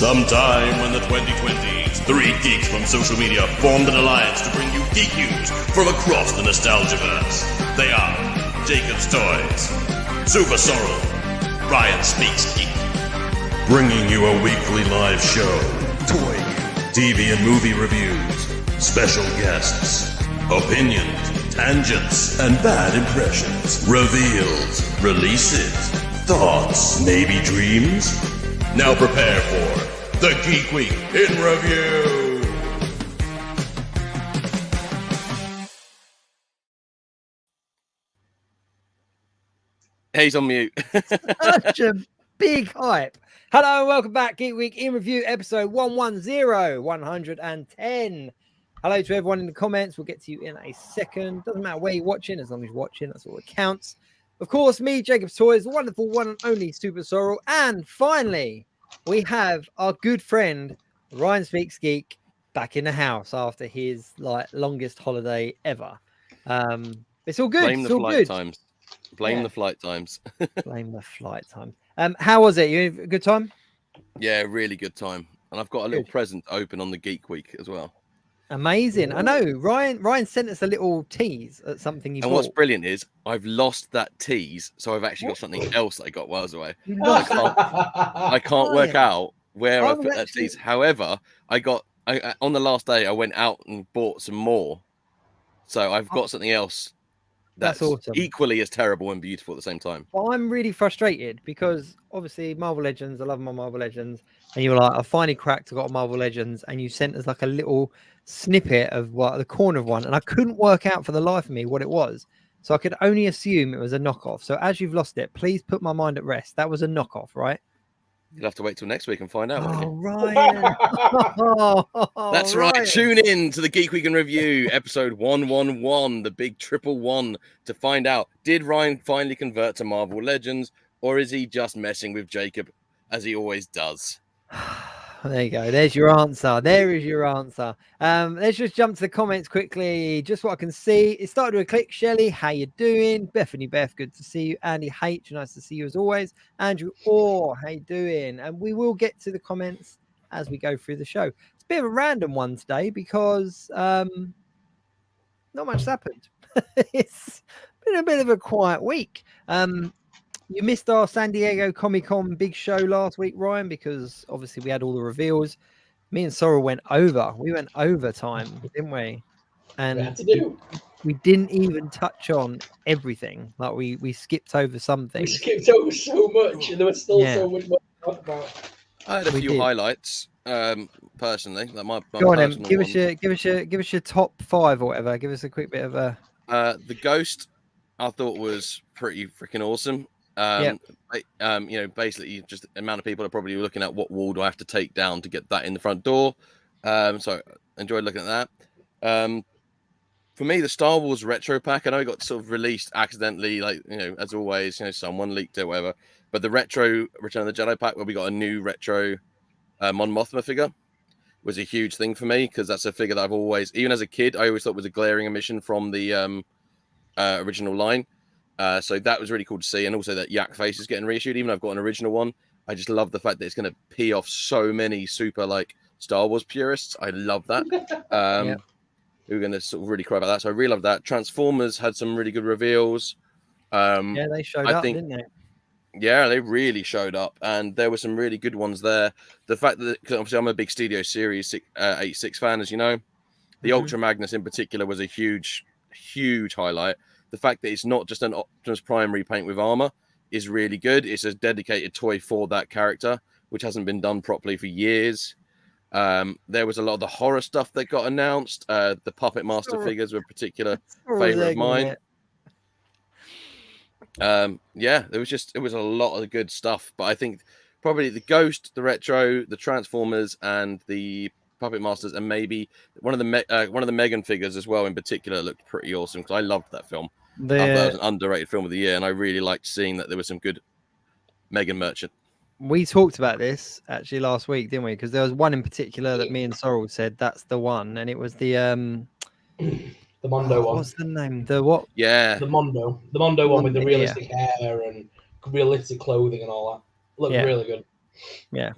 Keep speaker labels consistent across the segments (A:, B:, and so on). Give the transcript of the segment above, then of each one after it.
A: Sometime in the 2020s, three geeks from social media formed an alliance to bring you geek news from across the Nostalgiaverse. They are Jacob's Toys, SuperSorrell, Ryan Speaks Geek, bringing you a weekly live show, toy news, TV and movie reviews, special guests, opinions, tangents, and bad impressions, reveals, releases, thoughts, maybe dreams. Now prepare for the Geek Week in Review.
B: Hey, he's on mute.
C: Such a big hype. Hello and welcome back. Geek Week in Review, episode 110. Hello to everyone in the comments. We'll get to you in a second. Doesn't matter where you're watching, as long as you're watching, that's all that counts. Of course, me, Jacob's Toys, the wonderful one and only SuperSorrell. And finally, we have our good friend, Ryan Speaks Geek, back in the house after his longest holiday ever. It's all good.
B: Blame
C: it's
B: the
C: all
B: flight
C: good.
B: times. Blame the flight times.
C: Blame the flight time. How was it? You had a good time?
B: Yeah, really good time. And I've got a little present to open on the Geek Week as well.
C: Amazing. I know. Ryan sent us a little tease at something he bought.
B: And what's brilliant is I've lost that tease, so I've actually got something else that I got while I was away. I can't work out where I put that tease. However, I on the last day I went out and bought some more. So I've got something else that's awesome. Equally as terrible and beautiful at the same time.
C: Well, I'm really frustrated because obviously Marvel Legends, I love my Marvel Legends, and you were like, I finally cracked, I got a Marvel Legends, and you sent us like a little snippet of the corner of one, and I couldn't work out for the life of me what it was. So I could only assume it was a knockoff. So as you've lost it, please put my mind at rest. That was a knockoff, right?
B: You'll have to wait till next week and find out.
C: Oh, Ryan.
B: That's right. Tune in to the Geek Week in Review, episode 111, the big 111, to find out, did Ryan finally convert to Marvel Legends, or is he just messing with Jacob, as he always does?
C: There you go. There's your answer. There is your answer. Let's just jump to the comments quickly. Just what I can see. It started with a click. Shelley, how you doing? Bethany Beth, good to see you. Andy H, nice to see you as always. Andrew Orr, how you doing? And we will get to the comments as we go through the show. It's a bit of a random one today because not much has happened. It's been a bit of a quiet week. You missed our San Diego Comic-Con big show last week, Ryan, because obviously we had all the reveals. Me and Sorrell went over. We went overtime, didn't we? And we didn't even touch on everything. Like we skipped over something.
D: We skipped over so much, and there was still so much more to talk about.
B: I had a few highlights, personally. Like my
C: Go on, Em. Give us your top 5 or whatever. Give us a quick bit of a.
B: The Ghost, I thought was pretty freaking awesome. Basically just the amount of people are probably looking at what wall do I have to take down to get that in the front door. So enjoyed looking at that. For me, the Star Wars retro pack, I know it got sort of released accidentally, as always, someone leaked it or whatever. But the retro Return of the Jedi pack, where we got a new retro Mon Mothma figure, was a huge thing for me because that's a figure that I've always, even as a kid, I always thought was a glaring omission from the original line. So that was really cool to see. And also that Yak face is getting reissued. Even though I've got an original one, I just love the fact that it's going to pee off so many super Star Wars purists. I love that. We're going to sort of really cry about that. So I really love that. Transformers had some really good reveals.
C: They showed up, didn't they?
B: Yeah, they really showed up. And there were some really good ones there. The fact that, because obviously I'm a big Studio Series 86 fan, as you know. The Ultra Magnus in particular was a huge, huge highlight. The fact that it's not just an Optimus Prime repaint with armor is really good. It's a dedicated toy for that character, which hasn't been done properly for years. There was a lot of the horror stuff that got announced. The Puppet Master figures were a particular favorite of mine. It was a lot of good stuff. But I think probably the Ghost, the Retro, the Transformers, and the Puppet Masters, and maybe one of the Megan figures as well in particular looked pretty awesome because I loved that film. I thought that was an underrated film of the year, and I really liked seeing that there was some good Megan merchant.
C: We talked about this actually last week, didn't we? Because there was one in particular that me and Sorrell said that's the one, and it was the
D: Mondo one.
C: What's the name? The what?
B: Yeah,
D: the Mondo one with the realistic hair and realistic clothing and all that. Looked really good.
C: Yeah.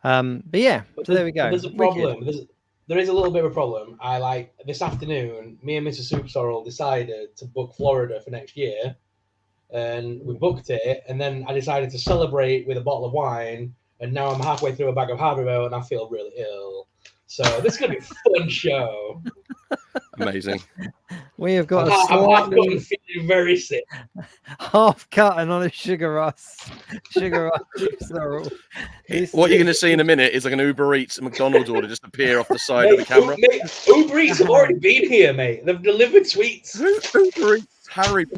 C: But yeah, so there we go.
D: There's a problem. There is a little bit of a problem. This afternoon, me and Mrs. SuperSorrell decided to book Florida for next year, and we booked it. And then I decided to celebrate with a bottle of wine. And now I'm halfway through a bag of Haribo, and I feel really ill. So this is gonna be a fun show.
B: Amazing.
C: We have got
D: I'm half cut and feeling very sick.
C: half cut and on a sugar rush SuperSorrell.
B: What you're going to see in a minute is like an Uber Eats McDonald's order just appear off the side of the camera.
D: Uber Eats have already been here, mate. They've delivered sweets.
B: Uber Eats Haribo.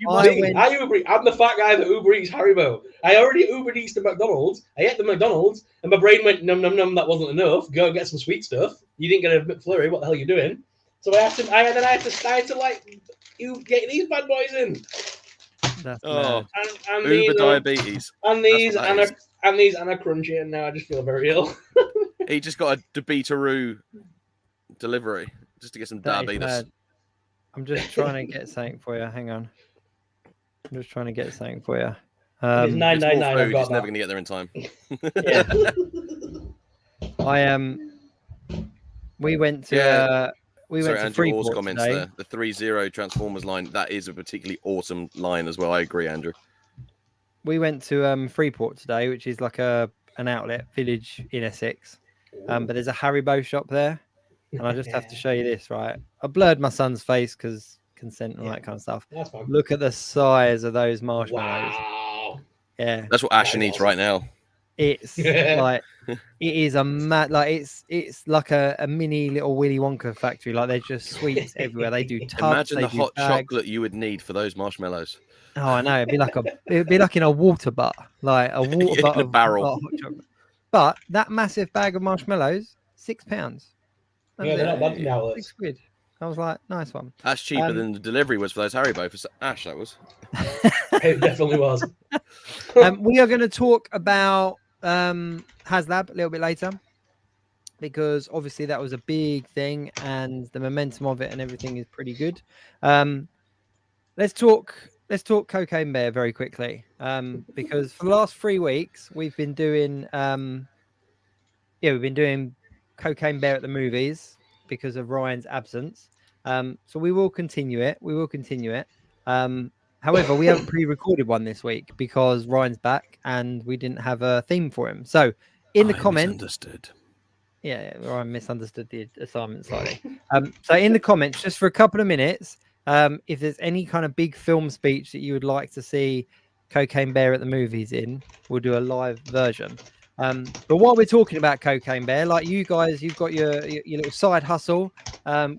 D: I'm the fat guy that Uber Eats Haribo. I already Uber Eats the McDonald's. I ate the McDonald's, and my brain went, num, num, num, that wasn't enough. Go get some sweet stuff. You didn't get a McFlurry. What the hell are you doing? So I had to like, you get these bad boys in.
C: That's
D: and
B: Uber diabetes.
D: And these and a crunchy, and now I just feel very ill.
B: He just got a Debeataroo delivery just to get some diabetes.
C: I'm just trying to get something for you. Hang on. I'm just trying to get something for you.
D: It's 999. I've got
B: he's never going to get there in time.
C: We went to
B: Andrew Orr's
C: Freeport
B: comments
C: today.
B: there. The 3-0 Transformers line, that is a particularly awesome line as well. I agree, Andrew.
C: We went to Freeport today, which is like an outlet village in Essex. But there's a Haribo shop there, and I just have to show you this, right? I blurred my son's face because consent and all that kind of stuff.
D: That's fine.
C: Look at the size of those marshmallows.
D: Wow.
C: Yeah,
B: That's what Asher needs right now.
C: it's like it is it's like a mini little Willy Wonka factory. Like there's just sweets everywhere. They do tubs.
B: Imagine
C: they
B: the
C: do
B: hot
C: bags.
B: chocolate you would need for those marshmallows.
C: Oh, I know. It'd be like in a water butt, like a water butt
B: In a
C: of
B: barrel.
C: hot chocolate. But that massive bag of marshmallows, £6.
D: Yeah, they're not bad now.
C: £6. I was like, nice one.
B: That's cheaper than the delivery was for those Haribo for Ash. That was.
D: It definitely was.
C: We are going to talk about HasLab a little bit later, because obviously that was a big thing and the momentum of it and everything is pretty good. Let's talk Cocaine Bear very quickly, because for the last 3 weeks we've been doing Cocaine Bear at the movies because of Ryan's absence. So we will continue it. However, we haven't pre-recorded one this week because Ryan's back and we didn't have a theme for him. So in the comments, Ryan misunderstood the assignment slightly. So in the comments, just for a couple of minutes, if there's any kind of big film speech that you would like to see Cocaine Bear at the movies in, we'll do a live version. But while we're talking about Cocaine Bear, like you guys, you've got your little side hustle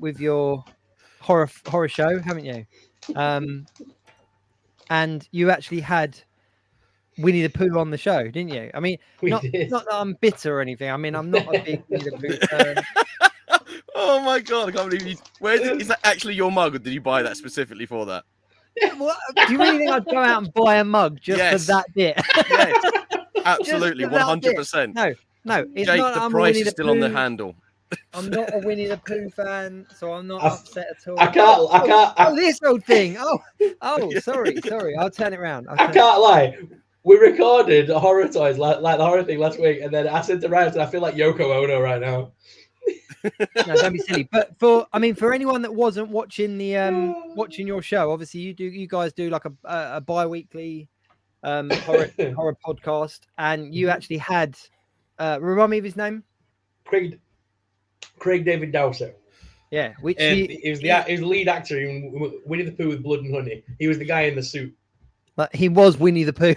C: with your horror show, haven't you? And you actually had Winnie the Pooh on the show, didn't you? I mean, not that I'm bitter or anything. I mean, I'm not a big Winnie the Pooh fan.
B: Oh my god! I can't believe you. Is that actually your mug, or did you buy that specifically for that?
C: What? Do you really think I'd go out and buy a mug just for that bit?
B: Yes, absolutely, 100%.
C: No, it's
B: Jake,
C: not.
B: the
C: I'm
B: price is
C: the
B: still on the
C: Pooh.
B: handle.
C: I'm not a Winnie the Pooh fan, so I'm not upset at all.
D: I can't.
C: This old thing. Sorry. I'll turn it around.
D: I can't lie. We recorded a horror toys like the horror thing last week, and then I said to Ryan, I feel like Yoko Ono right now.
C: No, don't be silly. But for anyone that wasn't watching watching your show, obviously you guys do like a bi-weekly horror podcast, and you actually had remind me of his name.
D: Craig David Dowser.
C: Yeah, which
D: he was the lead actor in Winnie the Pooh with Blood and Honey. He was the guy in the suit.
C: Like he was Winnie the Pooh.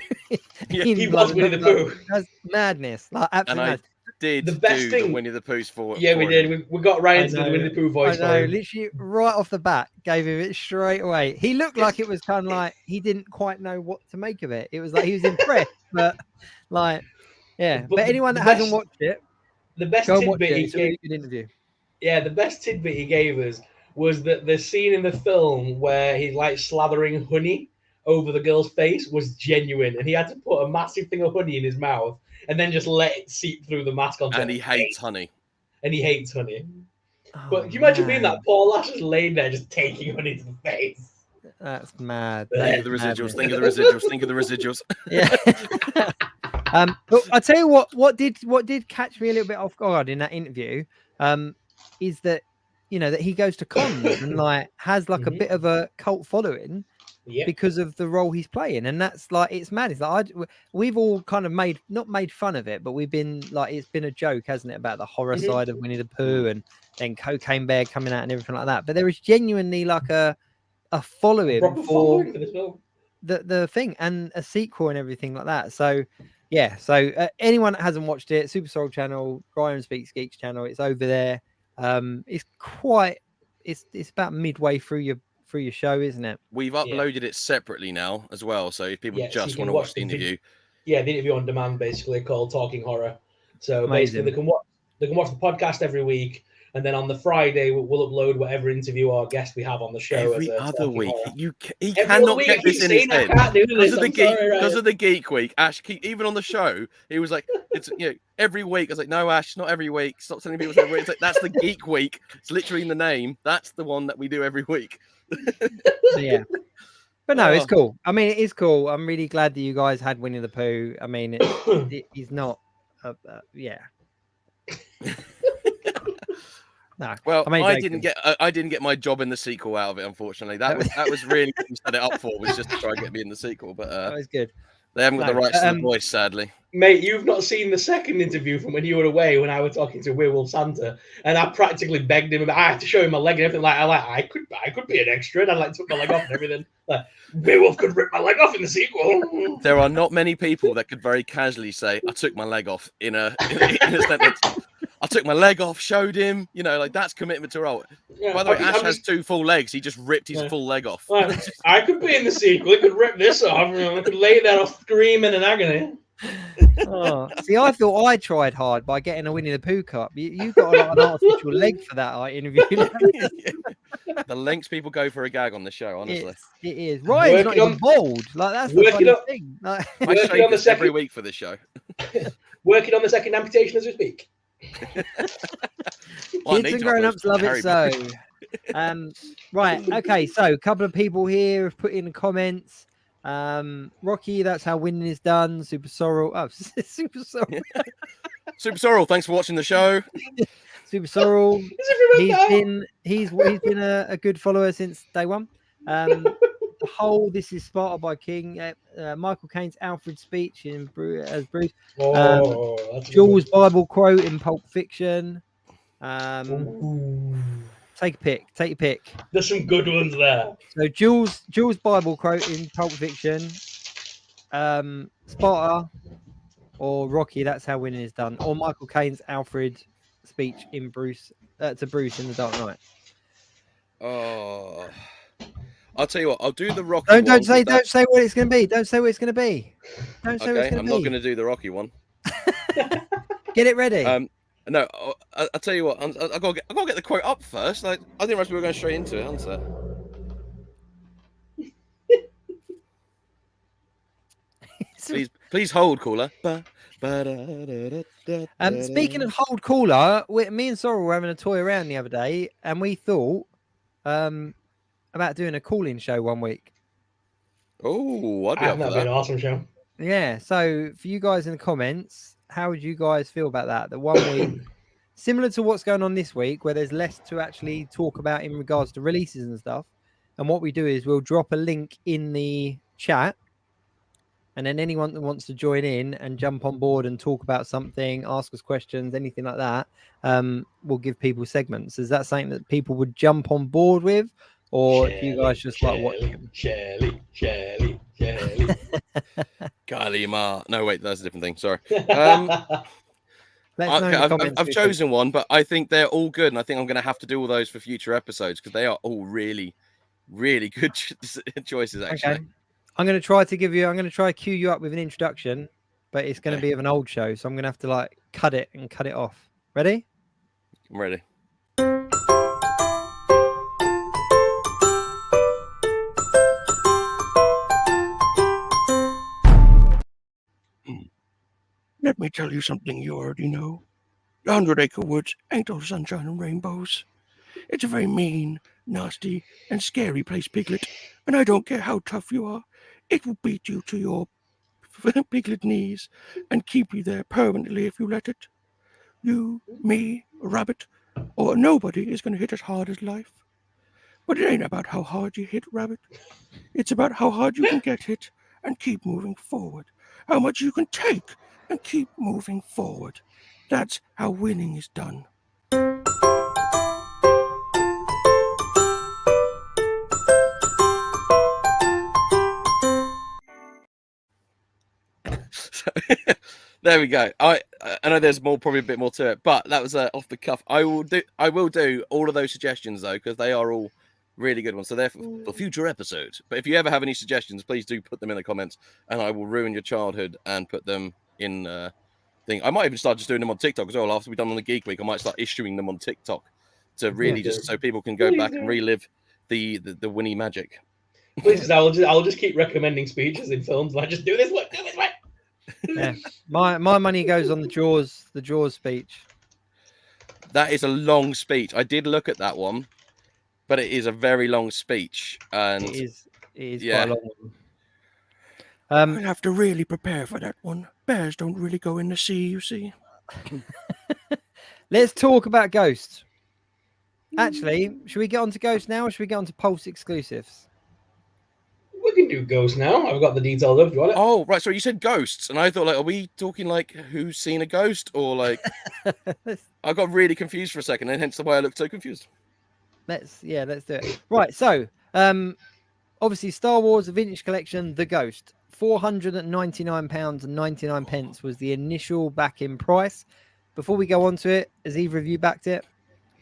D: He was Winnie the Pooh.
C: That's madness. Like absolutely madness.
B: The best thing, Winnie the Pooh's for.
D: Yeah, we did. We got Ryan to do the Winnie the Pooh voice.
C: I know, literally right off the bat, gave him it straight away. He looked like it was kind of like he didn't quite know what to make of it. It was like he was impressed, but like, yeah. But anyone that hasn't watched it,
D: the best tidbit he gave.
C: Good interview.
D: Yeah, the best tidbit he gave us was that the scene in the film where he's like slathering honey over the girl's face was genuine, and he had to put a massive thing of honey in his mouth and then just let it seep through the mask onto
B: and he hates honey.
D: And he hates honey.
C: Oh,
D: but can you imagine being that poor lass just laying there just taking honey to the face?
C: That's mad.
B: Think of the residuals. Think of the residuals.
C: Yeah. But I tell you what did catch me a little bit off guard in that interview, is that that he goes to cons and like has like a bit of a cult following because of the role he's playing, and that's like it's mad. It's like we've all kind of not made fun of it, but we've been like it's been a joke, hasn't it, about the horror side of Winnie the Pooh and then Cocaine Bear coming out and everything like that. But there is genuinely like a following for
D: this film.
C: the thing and a sequel and everything like that. So yeah, so anyone that hasn't watched it, SuperSorrell channel, Ryan Speaks Geeks channel, it's over there. It's about midway through your show, isn't it?
B: We've uploaded it separately now as well, so if people just want to watch the interview,
D: the interview on demand, basically called Talking Horror. So basically, they can watch the podcast every week, and then on the Friday we'll upload whatever interview or guest we have on the show.
B: Every other week, he
D: every
B: cannot
D: week
B: get this in his head because
D: of
B: the Geek Week. Ash, even on the show, he was like, "It's every week." I was like, "No, Ash, not every week. Stop telling people every week." It's like that's the Geek Week. It's literally in the name. That's the one that we do every week.
C: Yeah. But no, it's cool. I mean, it is cool. I'm really glad that you guys had Winnie the Pooh. I mean, he's not. Yeah. No.
B: Well, I didn't get my job in the sequel out of it. Unfortunately, that was really what you set it up for. Was just to try and get me in the sequel. But
C: that was good.
B: They haven't got the rights to the voice, sadly.
D: Mate, you've not seen the second interview from when you were away when I was talking to Werewolf Santa, and I practically begged him about I had to show him my leg and everything. I could be an extra, and I like took my leg off and everything. Like Werewolf could rip my leg off in the sequel.
B: There are not many people that could very casually say, "I took my leg off" in a sentence. I took my leg off, showed him, like that's commitment to role. Yeah, by the way, Ash has 2 full legs. He just ripped his full leg off.
D: I could be in the sequel. I could rip this off. I could lay there off screaming in agony.
C: See, I thought I tried hard by getting a Winnie the Pooh cup. You got an artificial leg for that interview.
B: The lengths people go for a gag on the show, honestly.
C: It is. Ryan's not even bald. Like that's the funny thing. Like,
B: I shave this every week for this show.
D: Working on the second amputation as we speak.
C: Kids and grown-ups love it so. Right, okay, so a couple of people here have put in the comments. Rocky, that's how winning is done. SuperSorrell. Oh, SuperSorrell.
B: SuperSorrell, thanks for watching the show.
C: SuperSorrell. He's been a good follower since day one. The whole this is Sparta by King. Michael Caine's Alfred speech as Bruce. Jules' Bible quote in Pulp Fiction. Take a pick. Take your pick.
D: There's some good ones there.
C: So Jules' Bible quote in Pulp Fiction. Sparta or Rocky. That's how winning is done. Or Michael Caine's Alfred speech in Bruce to Bruce in The Dark Knight.
B: Oh. I'll tell you what. I'll do the Rocky.
C: Don't say what it's going to be. Don't say what it's going to be. Don't say what it's going to be.
B: I'm not going to do the Rocky one.
C: Get it ready.
B: No, I'll tell you what. I got to get the quote up first. I didn't realize we were going straight into it. Answer. Please hold, caller.
C: Speaking of hold caller, me and Sorrel were having a toy around the other day, and we thought about doing a call-in show one week.
B: Oh, that'd be
D: an awesome show.
C: Yeah, so for you guys in the comments, how would you guys feel about that? The 1 week, similar to what's going on this week, where there's less to actually talk about in regards to releases and stuff. And what we do is we'll drop a link in the chat, and then anyone that wants to join in and jump on board and talk about something, ask us questions, anything like that, we'll give people segments. Is that something that people would jump on board with? Or do you guys just like watching?
D: Shelly.
B: Kalima. No, wait, that's a different thing. Sorry. I've chosen one, but I think they're all good, and I think I'm going to have to do all those for future episodes because they are all really, really good choices. Actually,
C: okay. I'm going to try to cue you up with an introduction, but it's going to be of an old show, so I'm going to have to like cut it off. Ready?
B: I'm ready.
E: Let me tell you something you already know. The 100-acre woods ain't all sunshine and rainbows. It's a very mean, nasty, and scary place, Piglet. And I don't care how tough you are, it will beat you to your piglet knees and keep you there permanently if you let it. You, me, a rabbit, or nobody is going to hit as hard as life. But it ain't about how hard you hit, rabbit. It's about how hard you can get hit and keep moving forward. How much you can take and keep moving forward. That's how winning is done.
B: So, there we go. I know there's probably a bit more to it, but that was off the cuff. I will do all of those suggestions though, because they are all really good ones. So they're for future episodes. But if you ever have any suggestions, please do put them in the comments, and I will ruin your childhood and put them in thing. I might even start just doing them on TikTok as well. After we're done on the Geek Week, I might start issuing them on TikTok to really just so people can go back and relive the Winnie magic.
D: Please, I'll just keep recommending speeches in films. Like, just do this one, do this one.
C: Yeah, my money goes on the Jaws speech.
B: That is a long speech. I did look at that one, but it is a very long speech, and
C: It is
B: yeah.
C: quite a long one.
E: I'll have to really prepare for that one. Bears don't really go in the sea, you see.
C: Let's talk about Ghosts. Actually, should we get on to Ghosts now, or should we get on to Pulse exclusives?
D: We can do Ghost now. I've got the details up. Do you want it?
B: Oh, right. So you said ghosts, and I thought, like, are we talking like who's seen a ghost, or like? I got really confused for a second, and hence the way I looked so confused.
C: Let's do it. Right. So, obviously, Star Wars: The Vintage Collection, The Ghost, £499.99 was the initial back-in price. Before we go on to it, has either of you backed it?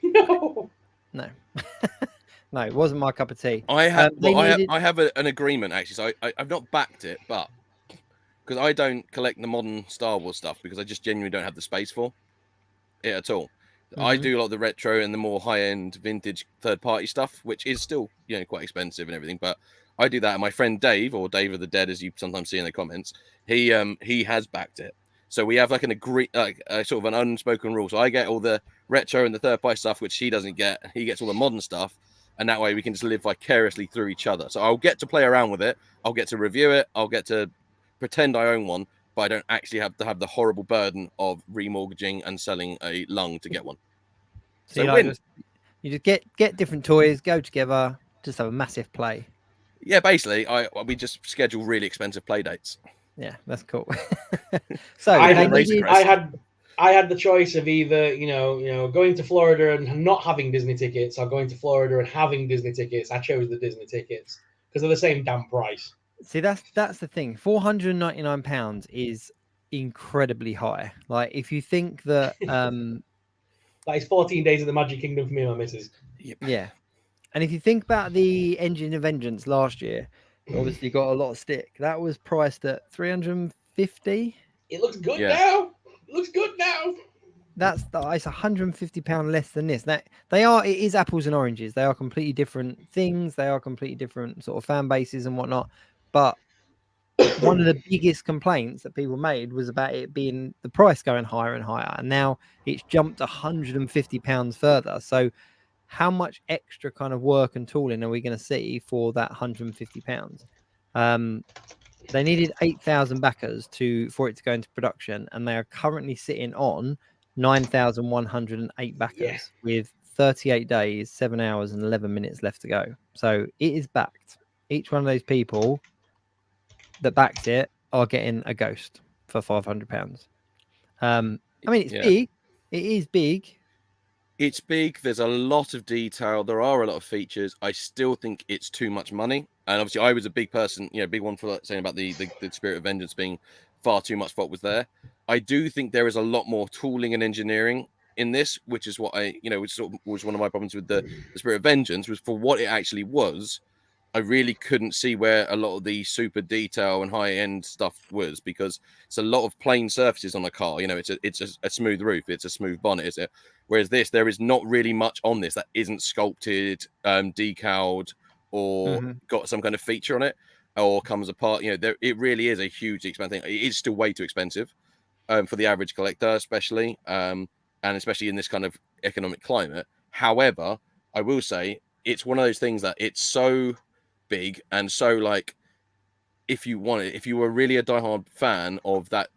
D: No.
C: No. No, it wasn't my cup of tea.
B: I have I have an agreement actually. So I've not backed it, but because I don't collect the modern Star Wars stuff because I just genuinely don't have the space for it at all. I do a lot of the retro and the more high-end vintage third-party stuff, which is still quite expensive and everything. But I do that. And my friend Dave, or Dave of the Dead, as you sometimes see in the comments, he has backed it. So we have like sort of an unspoken rule. So I get all the retro and the third-party stuff, which he doesn't get. He gets all the modern stuff. And that way we can just live vicariously through each other. So I'll get to play around with it. I'll get to review it. I'll get to pretend I own one, but I don't actually have to have the horrible burden of remortgaging and selling a lung to get one. So
C: you just get different toys, go together, just have a massive play.
B: Yeah, basically, we just schedule really expensive play dates.
C: Yeah, that's cool. So
D: I had the choice of either going to Florida and not having Disney tickets, or going to Florida and having Disney tickets. I chose the Disney tickets because they're the same damn price.
C: See, that's the thing. £499 is incredibly high. Like, if you think that
D: that is 14 days of the Magic Kingdom for me and my missus.
C: Yeah. And if you think about the Engine of Vengeance last year, obviously got a lot of stick. That was priced at $350.
D: It looks good now. It looks good now.
C: It's £150 less than this. It is apples and oranges. They are completely different things. They are completely different sort of fan bases and whatnot. But one of the biggest complaints that people made was about it being the price going higher and higher. And now it's jumped £150 further. So how much extra kind of work and tooling are we going to see for that £150? They needed 8,000 backers for it to go into production, and they are currently sitting on 9,108 backers with 38 days, 7 hours, and 11 minutes left to go. So it is backed. Each one of those people that backed it are getting a ghost for £500. I mean, it's big. It is big.
B: It's big. There's a lot of detail. There are a lot of features. I still think it's too much money. And obviously, I was a big person, big one for saying about the Spirit of Vengeance being far too much. What was there? I do think there is a lot more tooling and engineering in this, which is what which sort of was one of my problems with the Spirit of Vengeance, was for what it actually was. I really couldn't see where a lot of the super detail and high end stuff was, because it's a lot of plain surfaces on a car. It's a smooth roof, it's a smooth bonnet, is it? Whereas there is not really much on this that isn't sculpted, decaled, or got some kind of feature on it, or comes apart. It really is a hugely expensive thing. It is still way too expensive for the average collector, especially, and especially in this kind of economic climate. However, I will say it's one of those things that it's so big and so if you were really a diehard fan of that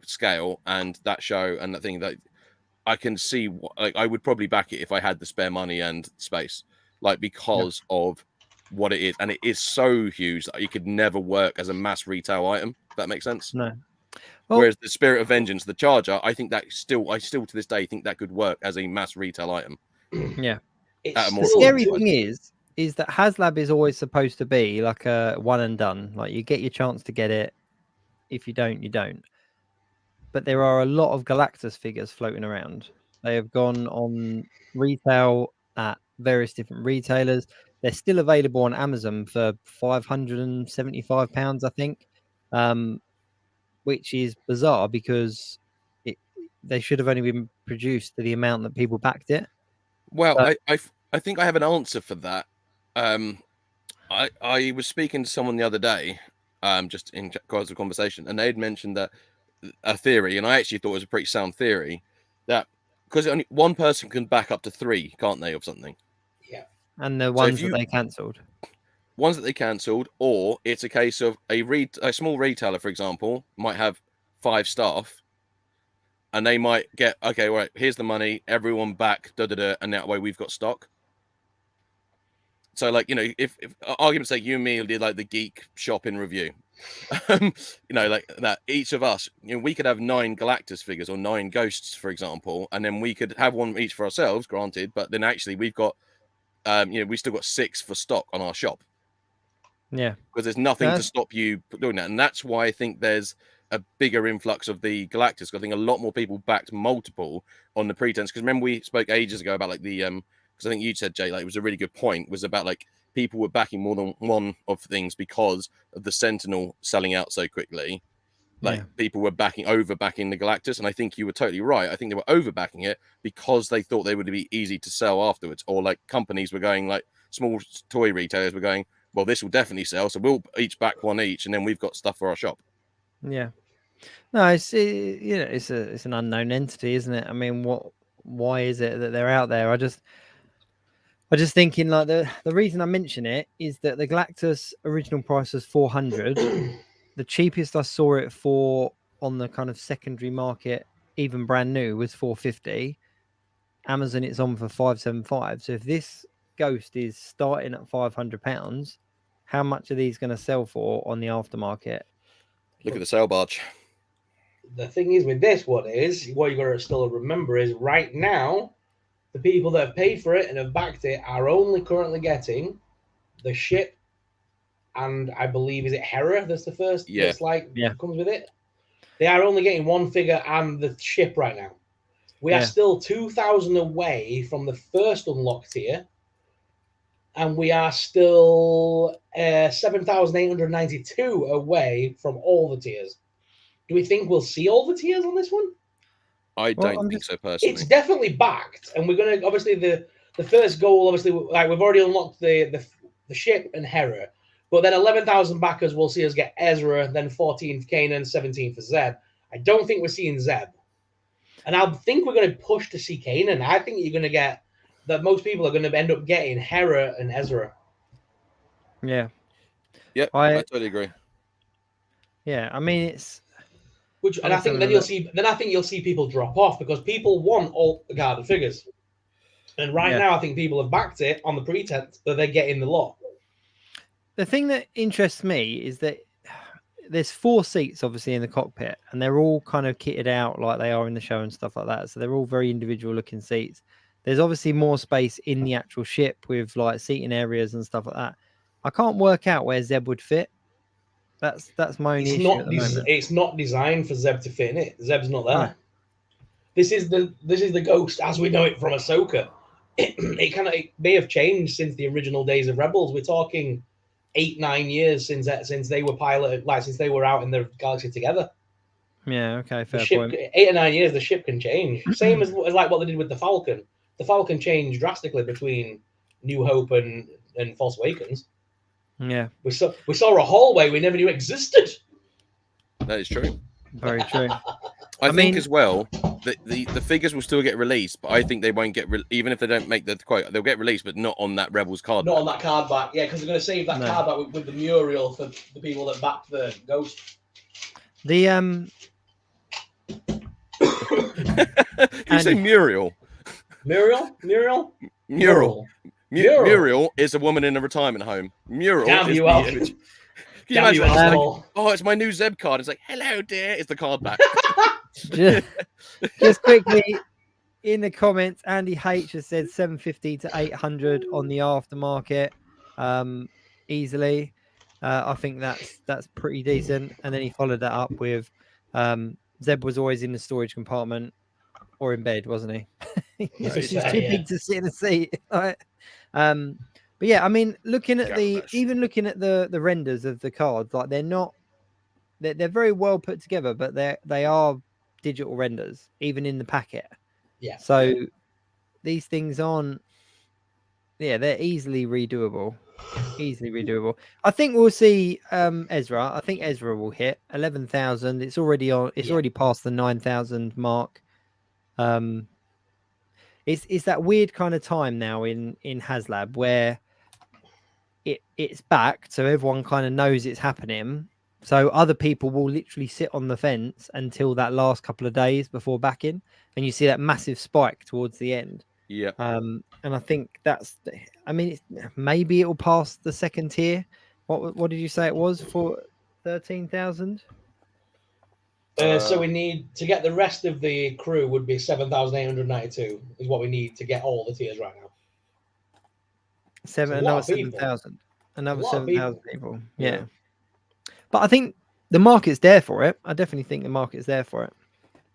B: scale and that show and that thing, that I can see, like, I would probably back it if I had the spare money and space, like, because of what it is, and it is so huge that it could never work as a mass retail item. If that makes sense.
C: No. Well,
B: Whereas the Spirit of Vengeance, the Charger, I think that I still to this day think that could work as a mass retail item.
C: Yeah.
B: At a more
C: The scary
B: affordable
C: thing is that HasLab is always supposed to be like a one and done. Like, you get your chance to get it. If you don't, you don't. But there are a lot of Galactus figures floating around. They have gone on retail at various different retailers. They're still available on Amazon for £575, I think, which is bizarre because they should have only been produced to the amount that people backed it.
B: Well, I think I have an answer for that. I was speaking to someone the other day, just in cause of conversation, and they had mentioned that a theory, and I actually thought it was a pretty sound theory, that because only one person can back up to 3, can't they, of something?
D: Yeah.
C: And the ones that they cancelled.
B: Ones that they cancelled, or it's a case of a small retailer, for example, might have 5 staff, and they might get, okay, right, here's the money, everyone back, and that way we've got stock. So, like, you know, if argument's sake, you and me did like the Geek shopping review, you know, like that, each of us, you know, we could have 9 Galactus figures or 9 Ghosts, for example, and then we could have one each for ourselves, granted, but then actually we've got, you know, we still got 6 for stock on our shop.
C: Yeah,
B: because there's nothing to stop you doing that, and that's why I think there's a bigger influx of the Galactus. I think a lot more people backed multiple on the pretense. Because remember, we spoke ages ago about like the because I think you said, Jay, like, it was a really good point, was about like people were backing more than one of things because of the Sentinel selling out so quickly. Like, people were over-backing the Galactus, and I think you were totally right. I think they were over-backing it because they thought they would be easy to sell afterwards, or like companies were going, like small toy retailers were going, well, this will definitely sell, so we'll each back one each, and then we've got stuff for our shop.
C: Yeah. No, it's you know, it's an unknown entity, isn't it? I mean, why is it that they're out there? I just thinking, like, the reason I mention it is that the Galactus original price was 400. The cheapest I saw it for on the kind of secondary market, even brand new, was 450. Amazon, it's on for 575. So if this Ghost is starting at £500, how much are these going to sell for on the aftermarket?
B: Look at the sale barge.
D: The thing is with this one is, what you got to still remember is, right now, the people that have paid for it and have backed it are only currently getting the ship, and I believe, is it Hera? That's the first.
B: Yeah.
D: That's like comes with it. They are only getting one figure and the ship right now. We are still 2,000 away from the first unlock tier, and we are still 7,892 away from all the tiers. Do we think we'll see all the tiers on this one?
B: I don't think so, personally.
D: It's definitely backed, and we're going to, obviously, the first goal, obviously, like, we've already unlocked the ship and Hera, but then 11,000 backers will see us get Ezra, then 14 for Kanan, 17 for Zeb. I don't think we're seeing Zeb. And I think we're going to push to see Kanan. I think you're going to get that most people are going to end up getting Hera and Ezra.
C: Yeah.
B: Yep, I totally agree.
C: Yeah, I mean, it's...
D: And I think then you'll see people drop off because people want all the guarded figures. And right now, I think people have backed it on the pretense that they're getting the lot.
C: The thing that interests me is that there's 4 seats, obviously, in the cockpit, and they're all kind of kitted out like they are in the show and stuff like that. So they're all very individual looking seats. There's obviously more space in the actual ship with like seating areas and stuff like that. I can't work out where Zeb would fit. That's my only issue at the moment.
D: It's not designed for Zeb to fit in it. Zeb's not there.
C: Right.
D: This is the Ghost as we know it from Ahsoka. It may have changed since the original days of Rebels. We're talking 8-9 years since they were piloted, like since they were out in the galaxy together.
C: Yeah, okay, fair point.
D: 8 or 9 years, the ship can change. Same as like what they did with the Falcon. The Falcon changed drastically between New Hope and Force Awakens.
C: Yeah,
D: we saw a hallway we never knew existed.
B: That is true.
C: Very true.
B: I think as well, the figures will still get released, but I think they won't get even if they don't make the quote, they'll get released, but not on that Rebels card.
D: Not on that card back, yeah, because they're going to save that card back with the mural for the people that backed the Ghost.
B: You say Muriel?
D: Mural
B: is a woman in a retirement home. Mural
D: Damn
B: is
D: you,
B: the
D: Al.
B: image. Can you
D: Damn
B: imagine
D: you,
B: that? It's
D: Al.
B: like, oh, it's my new Zeb card. It's like, hello, dear. It's the card back.
C: Just quickly in the comments, Andy H has said 750 to 800 on the aftermarket, easily. I think that's pretty decent. And then he followed that up with Zeb was always in the storage compartment or in bed, wasn't he? He's too big to sit in a seat. Right? But yeah, I mean, looking at the renders of the cards, like they're very well put together, but they are digital renders, even in the packet.
D: Yeah.
C: So these things aren't. Yeah, they're easily redoable. I think we'll see Ezra. I think Ezra will hit 11,000. It's already on. It's already past the 9,000 mark. It's that weird kind of time now in HasLab where it's back, so everyone kind of knows it's happening. So other people will literally sit on the fence until that last couple of days before backing, and you see that massive spike towards the end.
B: Yeah.
C: And I think that's. I mean, maybe it will pass the second tier. What did you say it was for 13,000?
D: So we need to get the rest of the crew would be 7,892 is what we need to get all the tiers right now.
C: Another 7,000. Another 7,000 people. Yeah.
B: Yeah.
C: But I think the market's there for it. I definitely think the market's there for it.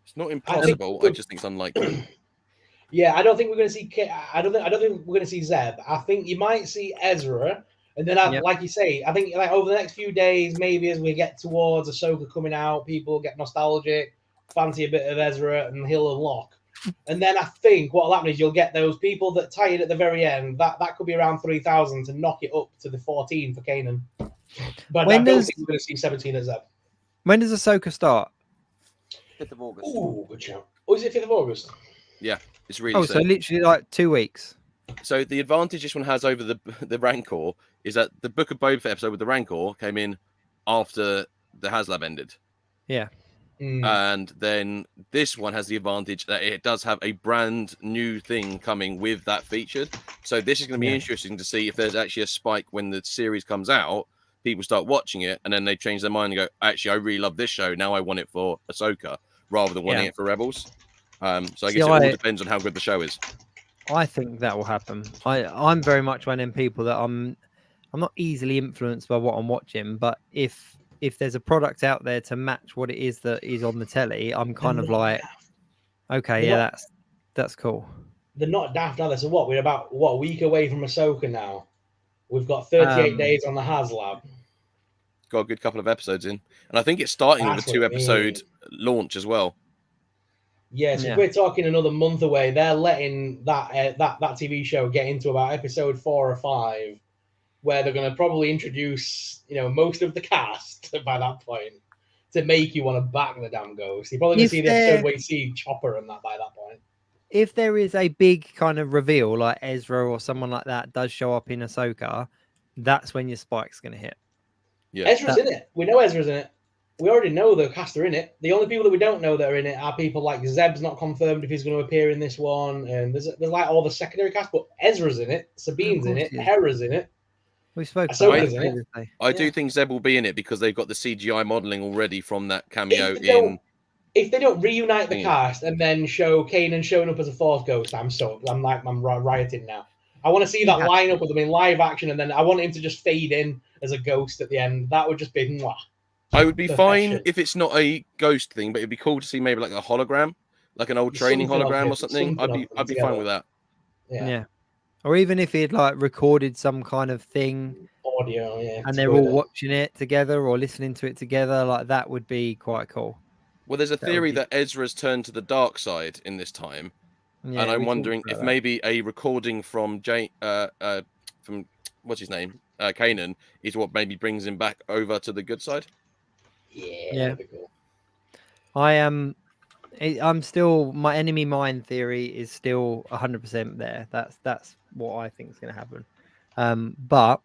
B: It's not impossible. I just think it's unlikely.
D: Yeah, I don't think we're going to see. I don't think we're going to see Zeb. I think you might see Ezra, and then like you say, I think like over the next few days, maybe as we get towards Ahsoka coming out, people get nostalgic, fancy a bit of Ezra, and he'll unlock. And then I think what will happen is you'll get those people that tie it at the very end. That could be around 3,000 to knock it up to the 14 for Kanan. But I don't think we're going to see 17 at Zeb.
C: When does Ahsoka start?
B: 5th of August.
D: Ooh, good shout. Oh, is it 5th of August?
B: Yeah, it's really
C: so literally like 2 weeks.
B: So the advantage this one has over the Rancor is that the Book of Boba Fett episode with the Rancor came in after the HasLab ended.
C: Yeah.
B: And then this one has the advantage that it does have a brand new thing coming with that featured. So this is going to be interesting to see if there's actually a spike when the series comes out. People start watching it and then they change their mind and go, actually, I really love this show. Now I want it for Ahsoka rather than wanting it for Rebels. So I guess it all depends on how good the show is.
C: I think that will happen. I'm very much one of them people that I'm not easily influenced by what I'm watching, but if there's a product out there to match what it is that is on the telly, I'm kind of like, okay, that's cool.
D: They're not daft, are they? So what? We're about a week away from Ahsoka now. We've got 38 days on the HasLab.
B: Got a good couple of episodes in, and I think it's starting with a 2-episode launch as well.
D: Yeah, so if we're talking another month away, they're letting that TV show get into about episode 4 or 5, where they're going to probably introduce most of the cast by that point to make you want to back the damn Ghost. You're probably going to see the episode where you see Chopper and that by that point.
C: If there is a big kind of reveal like Ezra or someone like that does show up in Ahsoka, that's when your spike's going to hit.
B: Yeah,
D: Ezra's in it. We know Ezra's in it. We already know the cast are in it. The only people that we don't know that are in it are people like Zeb's not confirmed if he's going to appear in this one, and there's like all the secondary cast, but Ezra's in it, Sabine's in it, Hera's in it.
C: We spoke
D: about
C: it.
B: I do think Zeb will be in it because they've got the CGI modeling already from that cameo
D: If they don't reunite the cast and then show Kanan showing up as a Force Ghost, I'm rioting now. I want to see that lineup with them in live action, and then I want him to just fade in as a ghost at the end. That would just be mwah.
B: I would be fine if it's not a ghost thing, but it'd be cool to see maybe like a hologram, like an old training hologram or something. I'd be fine with that.
C: Yeah. Or even if he'd like recorded some kind of thing,
D: audio,
C: and they're all watching it together or listening to it together, like that would be quite cool.
B: Well, there's a theory that Ezra's turned to the dark side in this time, and I'm wondering if maybe a recording from from what's his name, Kanan, is what maybe brings him back over to the good side.
D: Yeah. That'd be cool.
C: I am. I'm still, my enemy mine theory is still 100% there. That's what I think is going to happen. But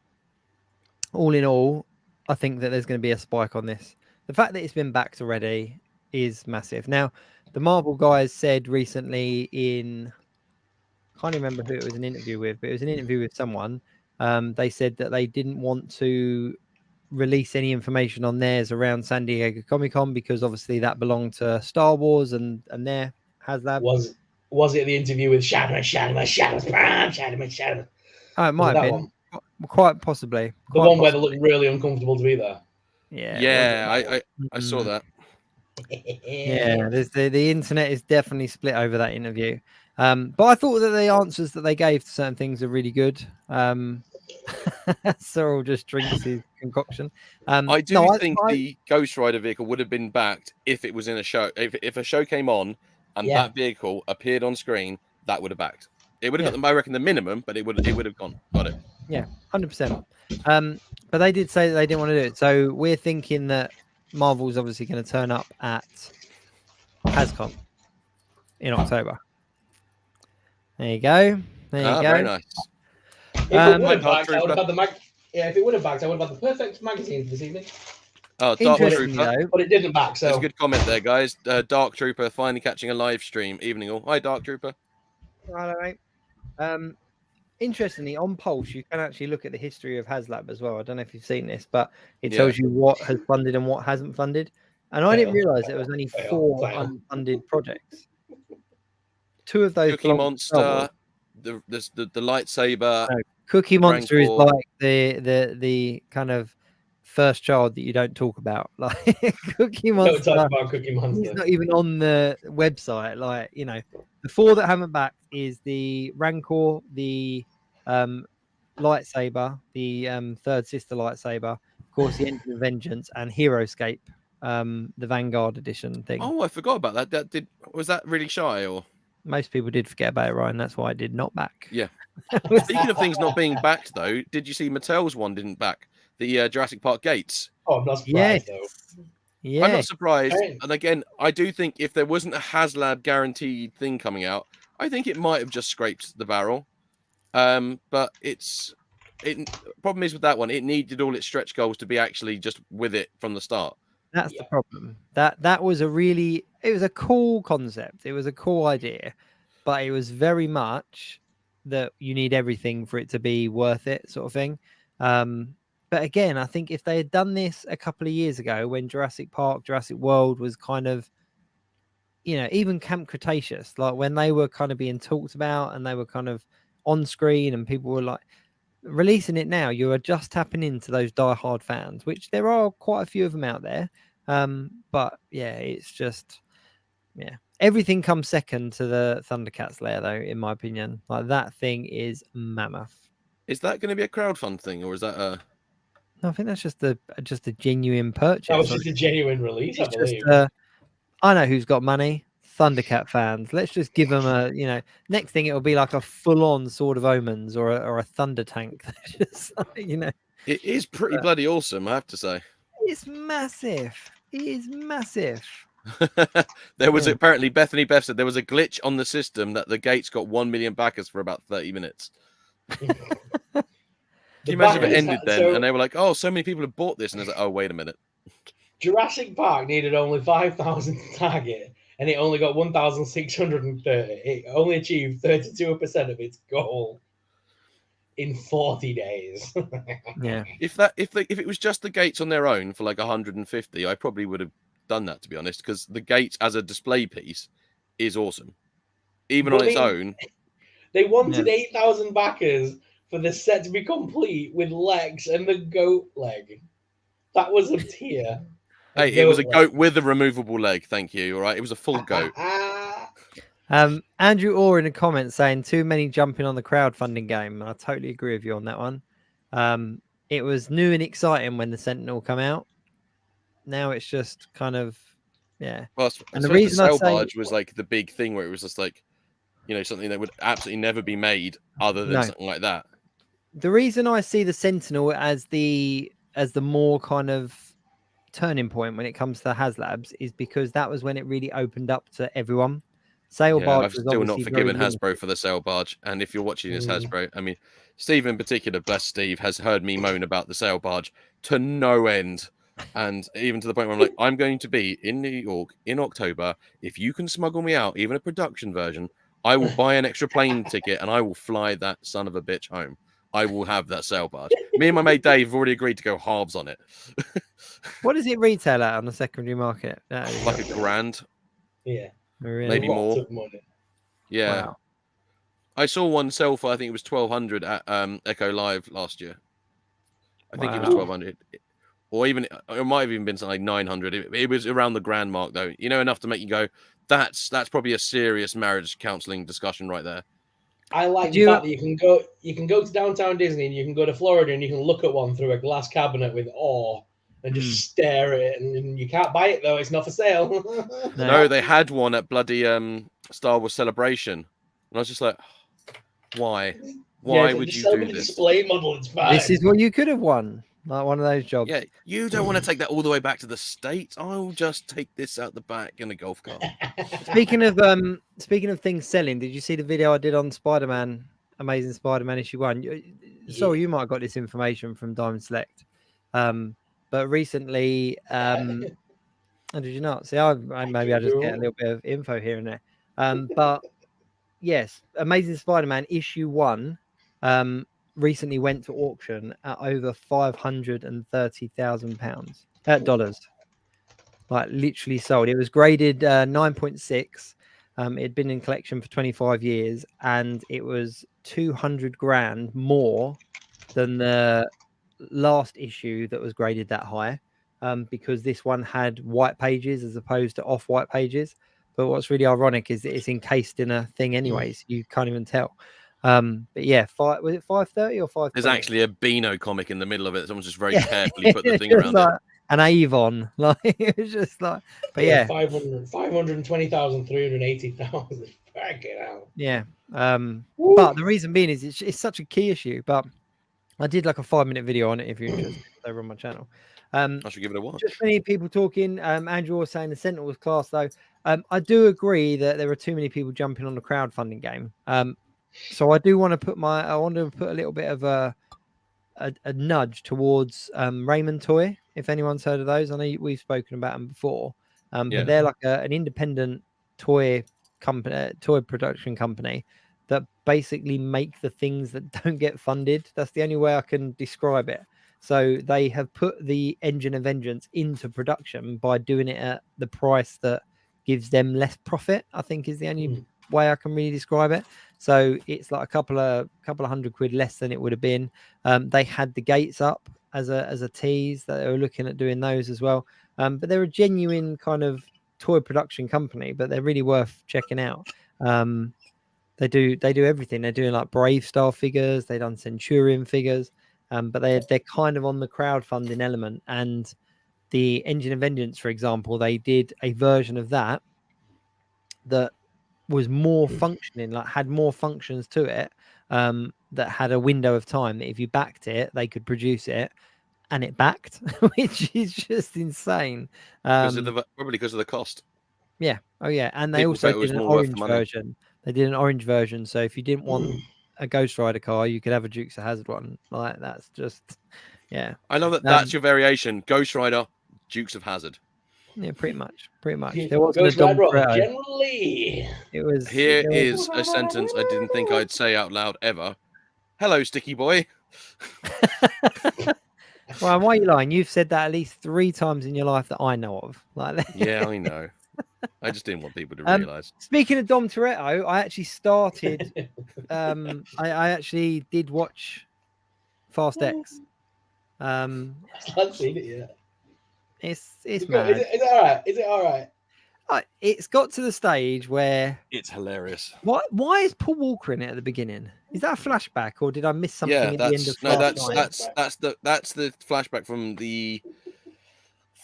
C: all in all, I think that there's going to be a spike on this. The fact that it's been backed already is massive. Now, the Marvel guys said recently in, can't remember who it was an interview with, but it was an interview with someone. They said that they didn't want to release any information on theirs around San Diego Comic-Con because obviously that belonged to Star Wars and their HasLab.
D: Was it the interview with Shadow?
C: Oh, it might have been.
D: One?
C: Quite possibly.
D: The one where they look really uncomfortable to be there.
C: Yeah.
B: I saw that.
C: Yeah, there's the internet is definitely split over that interview. But I thought that the answers that they gave to certain things are really good. Sorrell just drinks his concoction.
B: I think the Ghost Rider vehicle would have been backed if it was in a show. If a show came on and that vehicle appeared on screen, that would have backed. It would have got them, I reckon, the minimum, but it would have got it.
C: Yeah, 100%. But they did say that they didn't want to do it. So we're thinking that Marvel's obviously going to turn up at HasCon in October. There you go. There you go.
B: Very nice.
D: If it would have backed, I would have had the if it would have backed, I would have had the perfect magazine for this evening.
B: Oh, Dark Trooper.
D: But it didn't back, so
B: there's a good comment there, guys. Dark Trooper finally catching a live stream. Evening all. Hi, Dark Trooper.
C: Hello, mate. Interestingly, on Pulse, you can actually look at the history of HasLab as well. I don't know if you've seen this, but it tells you what has funded and what hasn't funded. And I didn't realize there was only 4 unfunded projects. 2 of those.
B: Cookie Monster, the lightsaber.
C: No, Cookie Monster is like the kind of first child that you don't talk about. Like Cookie Monster.
D: Don't talk about Cookie Monster.
C: It's not even on the website. Like, you know, the 4 that haven't backed is the Rancor, the lightsaber, the third sister lightsaber, of course, the Engine of Vengeance, and Heroescape, the Vanguard edition thing.
B: Oh, I forgot about that. Was that really shy or?
C: Most people did forget about it, Ryan. That's why I did not back.
B: Yeah. Speaking of things not being backed, though, did you see Mattel's one didn't back the Jurassic Park gates?
D: Oh, I'm not surprised though.
C: Yeah,
B: I'm not surprised. And again, I do think if there wasn't a HasLab guaranteed thing coming out, I think it might have just scraped the barrel. But problem is with that one, it needed all its stretch goals to be actually just with it from the start.
C: That's the problem. That was it was a cool concept. It was a cool idea, but it was very much that you need everything for it to be worth it, sort of thing. But again, I think if they had done this a couple of years ago when Jurassic Park, Jurassic World was kind of, you know, even Camp Cretaceous, like when they were kind of being talked about and they were kind of on screen and people were like, releasing it now, you are just tapping into those diehard fans, which there are quite a few of them out there. But yeah, it's just, everything comes second to the Thundercats layer, though, in my opinion. Like that thing is mammoth.
B: Is that going to be a crowdfund thing, or is that a?
C: No, I think that's just a genuine purchase.
D: That was just a genuine release, I believe.
C: I know who's got money. Thundercat fans. Let's just give them a, next thing it'll be like a full-on Sword of Omens or a Thunder Tank. Just,
B: it is pretty bloody awesome, I have to say.
C: It's massive. It is massive.
B: There was apparently Bethany Beth said there was a glitch on the system that the gates got 1 million backers for about 30 minutes. Can you imagine if it ended then and they were like, oh, so many people have bought this, and it's like, oh, wait a minute.
D: Jurassic Park needed only 5,000 to target, and it only got 1,630. It only achieved 32% of its goal in 40 days.
C: Yeah.
B: If it was just the gates on their own for like 150, I probably would have done that, to be honest, because the gates as a display piece is awesome. Even on its own.
D: They wanted 8,000 backers for the set to be complete with legs and the goat leg. That was a tier.
B: Hey, it was a goat with a removable leg. Thank you. All right, it was a full goat.
C: Andrew Orr in the comments saying too many jumping on the crowdfunding game. I totally agree with you on that one. It was new and exciting when the Sentinel come out. Now it's just kind of
B: Well,
C: and the reason
B: the Cell Barge was like the big thing where it was just like, something that would absolutely never be made other than something like that.
C: The reason I see the Sentinel as the more kind of turning point when it comes to HasLabs is because that was when it really opened up to everyone. Sail
B: Yeah,
C: barge
B: I've
C: was
B: still
C: obviously
B: not forgiven
C: very
B: Hasbro for the sail barge. And if you're watching this,
D: Mm.
B: Hasbro, I mean, Steve in particular, bless Steve, has heard me moan about the sail barge to no end. And even to the point where I'm like, I'm going to be in New York in October. If you can smuggle me out, even a production version, I will buy an extra plane ticket and I will fly that son of a bitch home. I will have that sail barge. Me and my mate Dave have already agreed to go halves on it.
C: What does it retail at on the secondary market?
B: Like $1,000,
D: Yeah,
C: Really?
B: maybe
D: lots
B: more.
D: of money.
B: Yeah.
C: Wow.
B: I saw one sell for, I think it was 1,200 at Echo Live last year. I think it was
C: Wow.
B: 1,200, or even it might have even been something like 900. It was around the grand mark, though. You know, enough to make you go, that's probably a serious marriage counseling discussion right there.
D: I like
C: Did
D: the
C: you-
D: fact that you can go to downtown Disney and you can go to Florida and you can look at one through a glass cabinet with awe and just stare at it, and you can't buy it though; it's not for sale.
B: No, they had one at bloody Star Wars Celebration, and I was just like, why? Why would
D: just
B: you
D: sell
B: do
D: me the
B: this?
D: display model. It's fine.
C: This is what you could have won, like one of those jobs.
B: Yeah, you don't want to take that all the way back to the States. I'll just take this out the back in a golf cart.
C: Speaking of things selling, did you see the video I did on Spider-Man, Amazing Spider-Man issue 1? So you might have got this information from Diamond Select, but recently, and did you not? See, I maybe I just get a little bit of info here and there, but yes, Amazing Spider-Man issue 1 recently went to auction at over $530,000 dollars. Like literally sold. It was graded 9.6. It had been in collection for 25 years, and it was 200 grand more than the last issue that was graded that high, because this one had white pages as opposed to off-white pages. But what's really ironic is that it's encased in a thing anyways. You can't even tell. But yeah, was it 530 or 520?
B: There's actually a Beano comic in the middle of it. Someone's just very
C: Yeah.
B: carefully put the thing
C: Just
B: around
C: like
B: it.
C: an Avon, like it was just like, but yeah,
D: 520,000, 380,000. Fucking hell.
C: yeah.
D: Woo.
C: But the reason being is it's such a key issue. But I did like a 5-minute video on it if you're interested over on my channel.
B: I should give it a watch.
C: Just many people talking. Andrew was saying the Sentinel was class though. I do agree that there are too many people jumping on the crowdfunding game. So I do want to put a little bit of a nudge towards Raymond Toy, if anyone's heard of those. I know we've spoken about them before, but they're like an independent toy company, toy production company that basically make the things that don't get funded. That's the only way I can describe it. So they have put the Engine of Vengeance into production by doing it at the price that gives them less profit, I think is the only way I can really describe it. So it's like a couple of £100 less than it would have been. They had the gates up as a tease that they were looking at doing those as well. But they're a genuine kind of toy production company, but they're really worth checking out. They do everything. They're doing like Brave style figures. They've done Centurion figures, but they're kind of on the crowdfunding element. And the Engine of Vengeance, for example, they did a version of that was more functioning, like had more functions to it, that had a window of time that if you backed it, they could produce it, and it backed, which is just insane.
B: Probably because of the cost.
C: Yeah. Oh yeah. And they
B: People
C: also
B: felt it was
C: did an
B: more worth the
C: orange
B: money.
C: version. They did an orange version. So if you didn't want a Ghost Rider car, you could have a Dukes of Hazzard one. Like that's just, yeah.
B: I love that. That's your variation. Ghost Rider, Dukes of Hazzard.
C: Yeah, pretty much. There wasn't
D: Ghost
C: a Dom
D: Rider,
C: Toretto.
D: General Lee.
C: It was.
B: Here is a sentence I didn't think I'd say out loud ever. Hello, Sticky Boy.
C: Well, why are you lying? You've said that at least 3 times in your life that I know of. Like,
B: Yeah, I know. I just didn't want people to realise.
C: Speaking of Dom Toretto, I actually started. I actually did watch Fast X.
D: I've not seen it yet.
C: It's mad.
D: Is it all right? Is it all right?
C: It's got to the stage where
B: It's hilarious.
C: why is Paul Walker in it at the beginning? Is that a flashback, or did I miss something at the end of Fast 9?
B: That's the flashback from the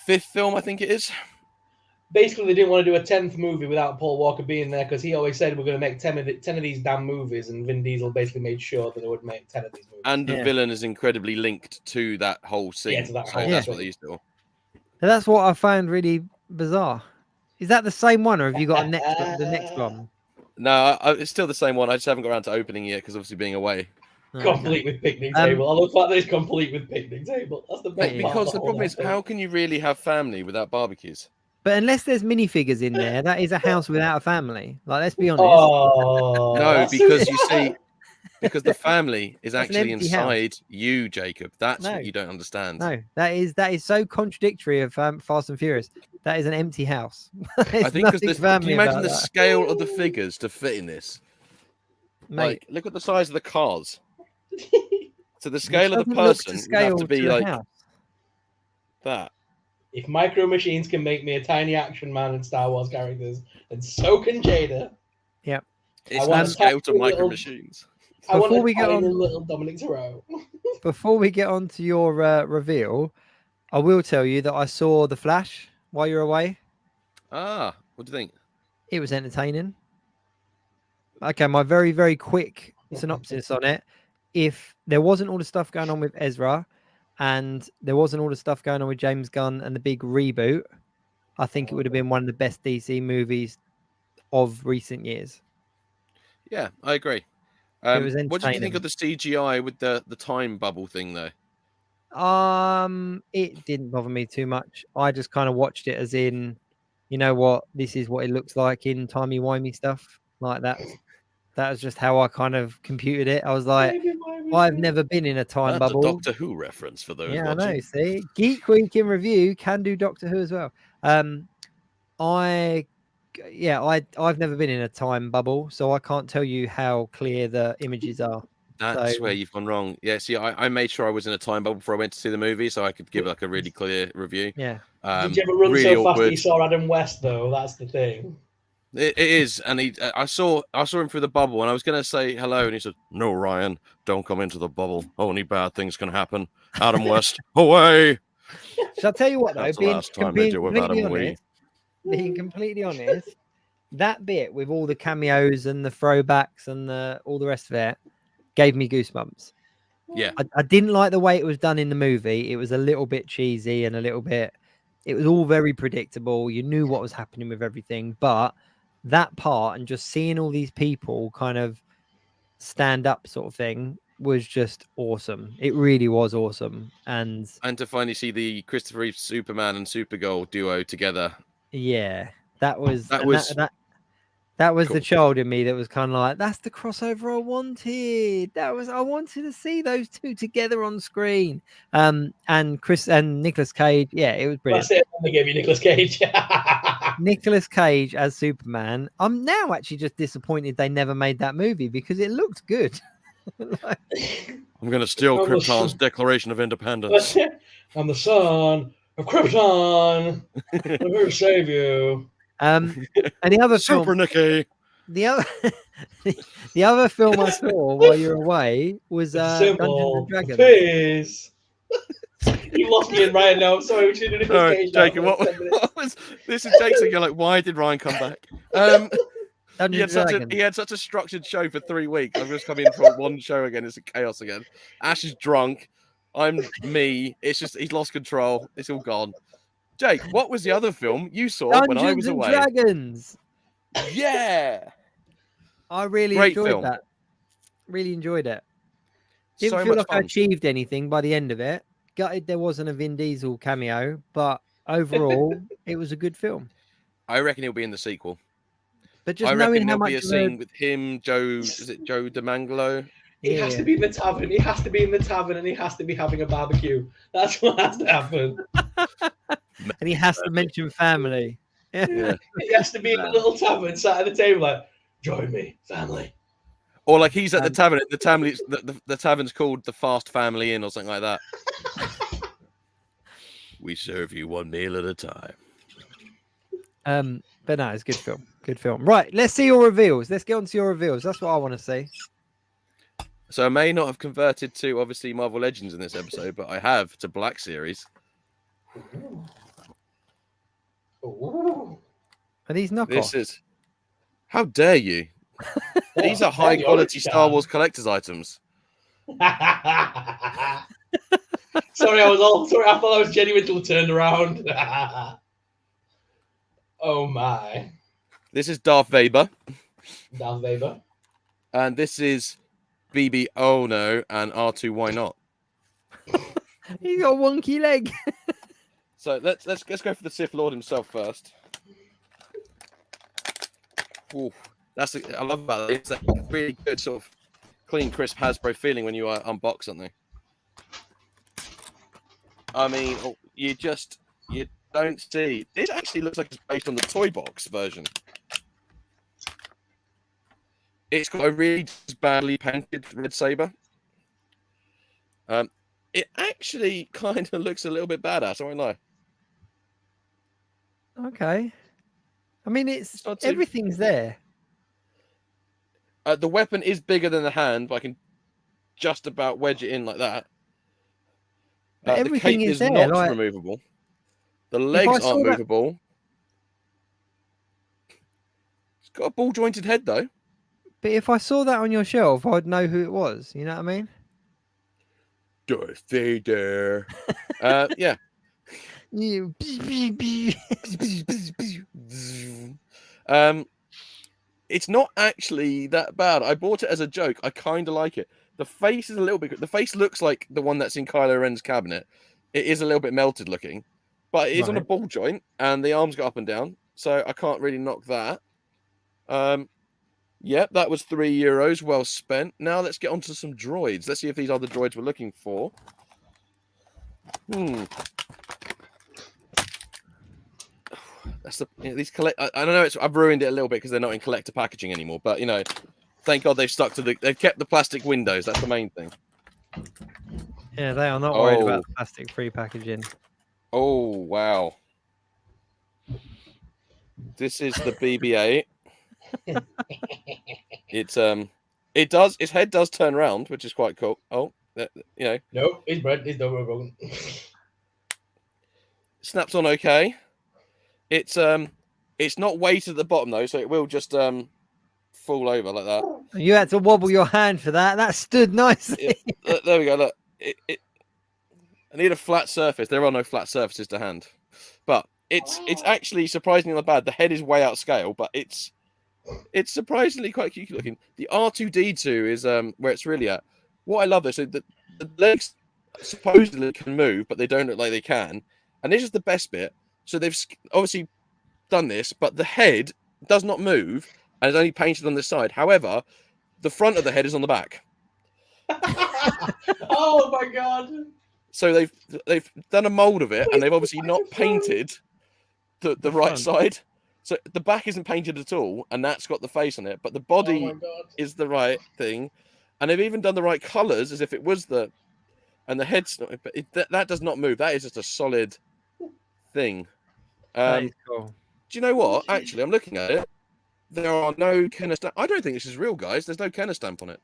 B: 5th film, I think it is.
D: Basically, they didn't want to do a 10th movie without Paul Walker being there because he always said we're going to make 10 of these damn movies, and Vin Diesel basically made sure that they would make 10 of these movies.
B: And the villain is incredibly linked to that whole scene.
D: Yeah, to that
B: so
D: whole
B: that's
D: thing.
B: what they used to do.
C: That's what I found really bizarre. Is that the same one, or have you got the next one?
B: No, it's still the same one. I just haven't got around to opening it because obviously being away.
C: Oh, okay.
D: Complete with picnic table. I love the fact that it's complete with picnic table. That's the best part.
B: Because
D: of
B: the
D: whole
B: problem is,
D: episode.
B: how can you really have family without barbecues?
C: But unless there's minifigures in there, that is a house without a family. Like, let's be honest.
D: Oh,
B: No,
D: that's
B: because
D: too
B: you see, because the family is
C: That's an
B: actually
C: empty house.
B: inside you, Jacob. That's
C: No.
B: what you don't understand.
C: No, that is so contradictory of Fast and Furious. That is an empty house.
B: I
C: There's
B: think because
C: nothing
B: can
C: family
B: you imagine
C: about
B: the
C: that.
B: scale of the figures to fit in this?
C: Mate,
B: Like, look at the size of the cars. So the scale of the
C: doesn't look to
B: person would have
C: scale
B: to be
C: the
B: like
C: house.
B: that.
D: If Micro Machines can make me a tiny action man and Star Wars characters, then so can Jada.
B: It's
D: want
B: not
D: a
B: scale to
D: tiny
B: micro
D: little-
B: machines.
D: I want
C: Before
D: a
C: we get
D: tiny
C: on-
D: little Dominic Toretto.
C: Before we get on to your reveal, I will tell you that I saw The Flash while you're away.
B: Ah, what do you think?
C: It was entertaining. Okay, my very, very quick synopsis on it. If there wasn't all the stuff going on with Ezra and there wasn't all the stuff going on with James Gunn and the big reboot, I think it would have been one of the best DC movies of recent years.
B: Yeah, I agree.
C: It was
B: What did you think
C: entertaining.
B: of the CGI with the time bubble thing, though?
C: It didn't bother me too much. I just kind of watched it as in, you know what, this is what it looks like in timey-wimey stuff like that. That was just how I kind of computed it. I was like, I've never been in a time
B: That's
C: bubble.
B: a Doctor Who reference for those
C: Yeah, I
B: watching.
C: know. See, Geek Week in review can do Doctor Who as well. I've never been in a time bubble, so I can't tell you how clear the images are.
B: That's
C: So-
B: where you've gone wrong. Yeah, see, I made sure I was in a time bubble before I went to see the movie, so I could give like a really clear review.
C: Yeah.
D: Did you ever run
B: really
D: so fast that
B: awkward.
D: you saw Adam West, though? That's the thing.
B: It is, and I saw him through the bubble, and I was going to say hello, and he said, "No, Ryan, don't come into the bubble. Only bad things can happen. Adam West, away."
C: Shall I tell you what though?
B: That's the
C: Being
B: last time they do with
C: completely
B: Adam Wee.
C: honest, being completely honest, that bit with all the cameos and the throwbacks and all the rest of it gave me goosebumps.
B: Yeah,
C: I didn't like the way it was done in the movie. It was a little bit cheesy and a little bit. It was all very predictable. You knew what was happening with everything, but that part and just seeing all these people kind of stand up, sort of thing, was just awesome. It really was awesome, and
B: to finally see the Christopher Reeve Superman and Supergirl duo together.
C: yeah, that was
B: That
C: and
B: was
C: that was
B: cool.
C: the child in me that was kind of like, that's the crossover I wanted. I wanted to see those two together on screen. And Chris and Nicolas Cage, yeah, it was brilliant.
D: That's it. They gave you Nicolas Cage.
C: Nicolas Cage as Superman. I'm now actually just disappointed they never made that movie because it looked good. Like,
B: I'm going to steal
D: Oh,
B: Krypton's Declaration of Independence.
D: I'm the son of Krypton. I'm here to save you.
C: and the other
B: Super
C: film,
B: Nicky.
C: the other the other film I saw while you're away was Dungeons
D: Simple.
C: and Dragons.
D: Peace. You lost me in right now. I'm sorry, we should do Nicolas
B: Sorry,
D: Cage now
B: Jacob,
D: for 10 minutes.
B: what was this? Is Jake's again? Like, why did Ryan come back? He had, he had such a structured show for 3 weeks. I've just come in for one show again. It's a chaos again. Ash is drunk. I'm me. It's just he's lost control. It's all gone. Jake, what was the other film you saw when I was away?
C: Dragons.
B: Yeah,
C: I really
B: Great
C: enjoyed
B: film.
C: that. Really enjoyed it. Didn't
B: so
C: feel
B: much
C: like I
B: fun.
C: achieved anything by the end of it. Gutted there wasn't a Vin Diesel cameo, but overall, it was a good film.
B: I reckon he'll be in the sequel.
C: But just
B: I
C: knowing
B: reckon
C: how
B: there'll be
C: much
B: a
C: of a,
B: scene with him, Joe. Is it Joe DeMangelo?
D: He has to be in the tavern. He has to be in the tavern, and he has to be having a barbecue. That's what has to happen.
C: and he has to mention family.
B: Yeah.
D: He has to be in a little tavern, sat at the table, like, join me, family.
B: Or like he's at the tavern. The tavern's called the Fast Family Inn or something like that. We serve you one meal at a time.
C: But no, it's a good film. Good film. Right, let's see your reveals. Let's get on to your reveals. That's what I want to see.
B: So I may not have converted to obviously Marvel Legends in this episode, but I have to Black Series.
D: Ooh.
C: Are these knockoffs?
B: This is how dare you? These are high quality Star Wars collector's items.
D: Sorry, I thought I was genuine until turned around. Oh my.
B: This is Darth Vader,
D: Darth Vader.
B: and this is BB Oh No and R2 Why Not.
C: He's got a wonky leg.
B: So let's go for the Sith Lord himself first. Ooh, I love that. It's a really good sort of clean, crisp Hasbro feeling when you unbox something. I mean, you don't see. It actually looks like it's based on the toy box version. It's got a really badly painted red saber. It actually kind of looks a little bit badass. I won't lie.
C: Okay. I mean, it's
B: not too-
C: everything's there.
B: The weapon is bigger than the hand, but I can just about wedge it in like that.
C: But
B: The
C: everything
B: cape
C: is
B: is
C: there,
B: not
C: like-
B: removable. The legs
C: saw
B: aren't
C: that-
B: movable. It's got a ball jointed head though.
C: But if I saw that on your shelf, I'd know who it was. You know what I mean?
B: Darth Vader. Yeah.
C: You.
B: It's not actually that bad. I bought it as a joke. I kind of like it. The face is a little bit. The face looks like the one that's in Kylo Ren's cabinet. It is a little bit melted looking, but it is on a
C: Right.
B: ball joint, and the arms go up and down, so I can't really knock that. Yep, that was €3. Well spent. Now let's get onto some droids. Let's see if these are the droids we're looking for. That's these collect. I don't know. I've ruined it a little bit because they're not in collector packaging anymore. But thank God they've stuck to they've kept the plastic windows. That's the main thing.
C: Yeah, they are not worried
B: Oh.
C: about the plastic-free packaging.
B: Oh wow! This is the BB-8. Its head does turn around, which is quite cool. Oh,
D: Nope, he's double broken.
B: snaps on okay. It's not weighted at the bottom though, so it will just fall over like that.
C: You had to wobble your hand for that. That stood nicely.
B: There we go. Look, I need a flat surface. There are no flat surfaces to hand, but it's actually surprisingly not bad. The head is way out of scale, but it's surprisingly quite cute looking. The R2D2 is where it's really at. What I love is so the legs supposedly can move, but they don't look like they can, and this is the best bit. So they've obviously done this, but the head does not move and is only painted on the side. However, the front of the head is on the back.
D: Oh my god!
B: So they've done a mold of it, and they've obviously not painted the right side. So the back isn't painted at all, and that's got the face on it, but the body
D: Oh my god!
B: is the right thing, and they've even done the right colors as if it was and the head's not. But that does not move. That is just a solid thing.
C: That is cool.
B: Do you know what? Actually, I'm looking at it. There are no Kenner stamp. I don't think this is real, guys. There's no Kenner stamp on it.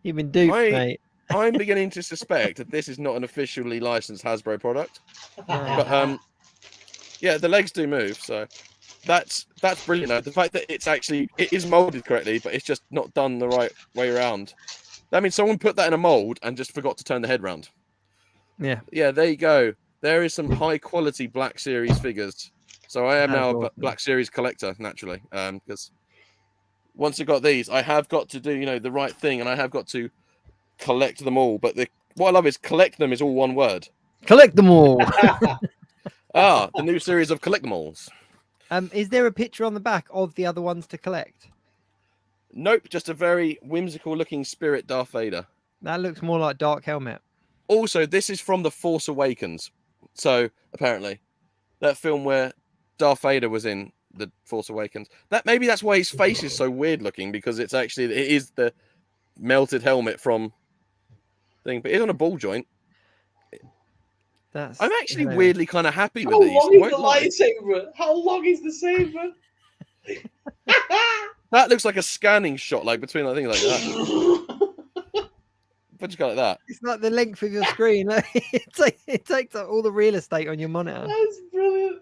C: You've been duped, mate.
B: I'm beginning to suspect that this is not an officially licensed Hasbro product. But yeah, the legs do move, so that's brilliant. Though. The fact that it is molded correctly, but it's just not done the right way around. That means someone put that in a mold and just forgot to turn the head round.
C: Yeah.
B: Yeah, there you go. There is some high quality Black Series figures. So I am
C: That's
B: now a
C: awesome.
B: Black Series collector, naturally, because once I got these, I have got to do the right thing, and I have got to collect them all. But what I love is collect them is all one word.
C: Collect them all.
B: The new series of Collectables.
C: Is there a picture on the back of the other ones to collect?
B: Nope, just a very whimsical looking spirit Darth Vader.
C: That looks more like Dark Helmet.
B: Also, this is from The Force Awakens. So apparently, that film where Darth Vader was in The Force Awakens. Maybe that's why his face is so weird looking, because it is the melted helmet from thing, but it's on a ball joint. I'm actually weirdly kind of happy with
D: How
B: these.
D: long is the lightsaber? How long is the saber?
B: That looks like a scanning shot, like between things like that. But you got like that.
C: It's like the length of your screen. It takes up all the real estate on your monitor.
D: That's brilliant.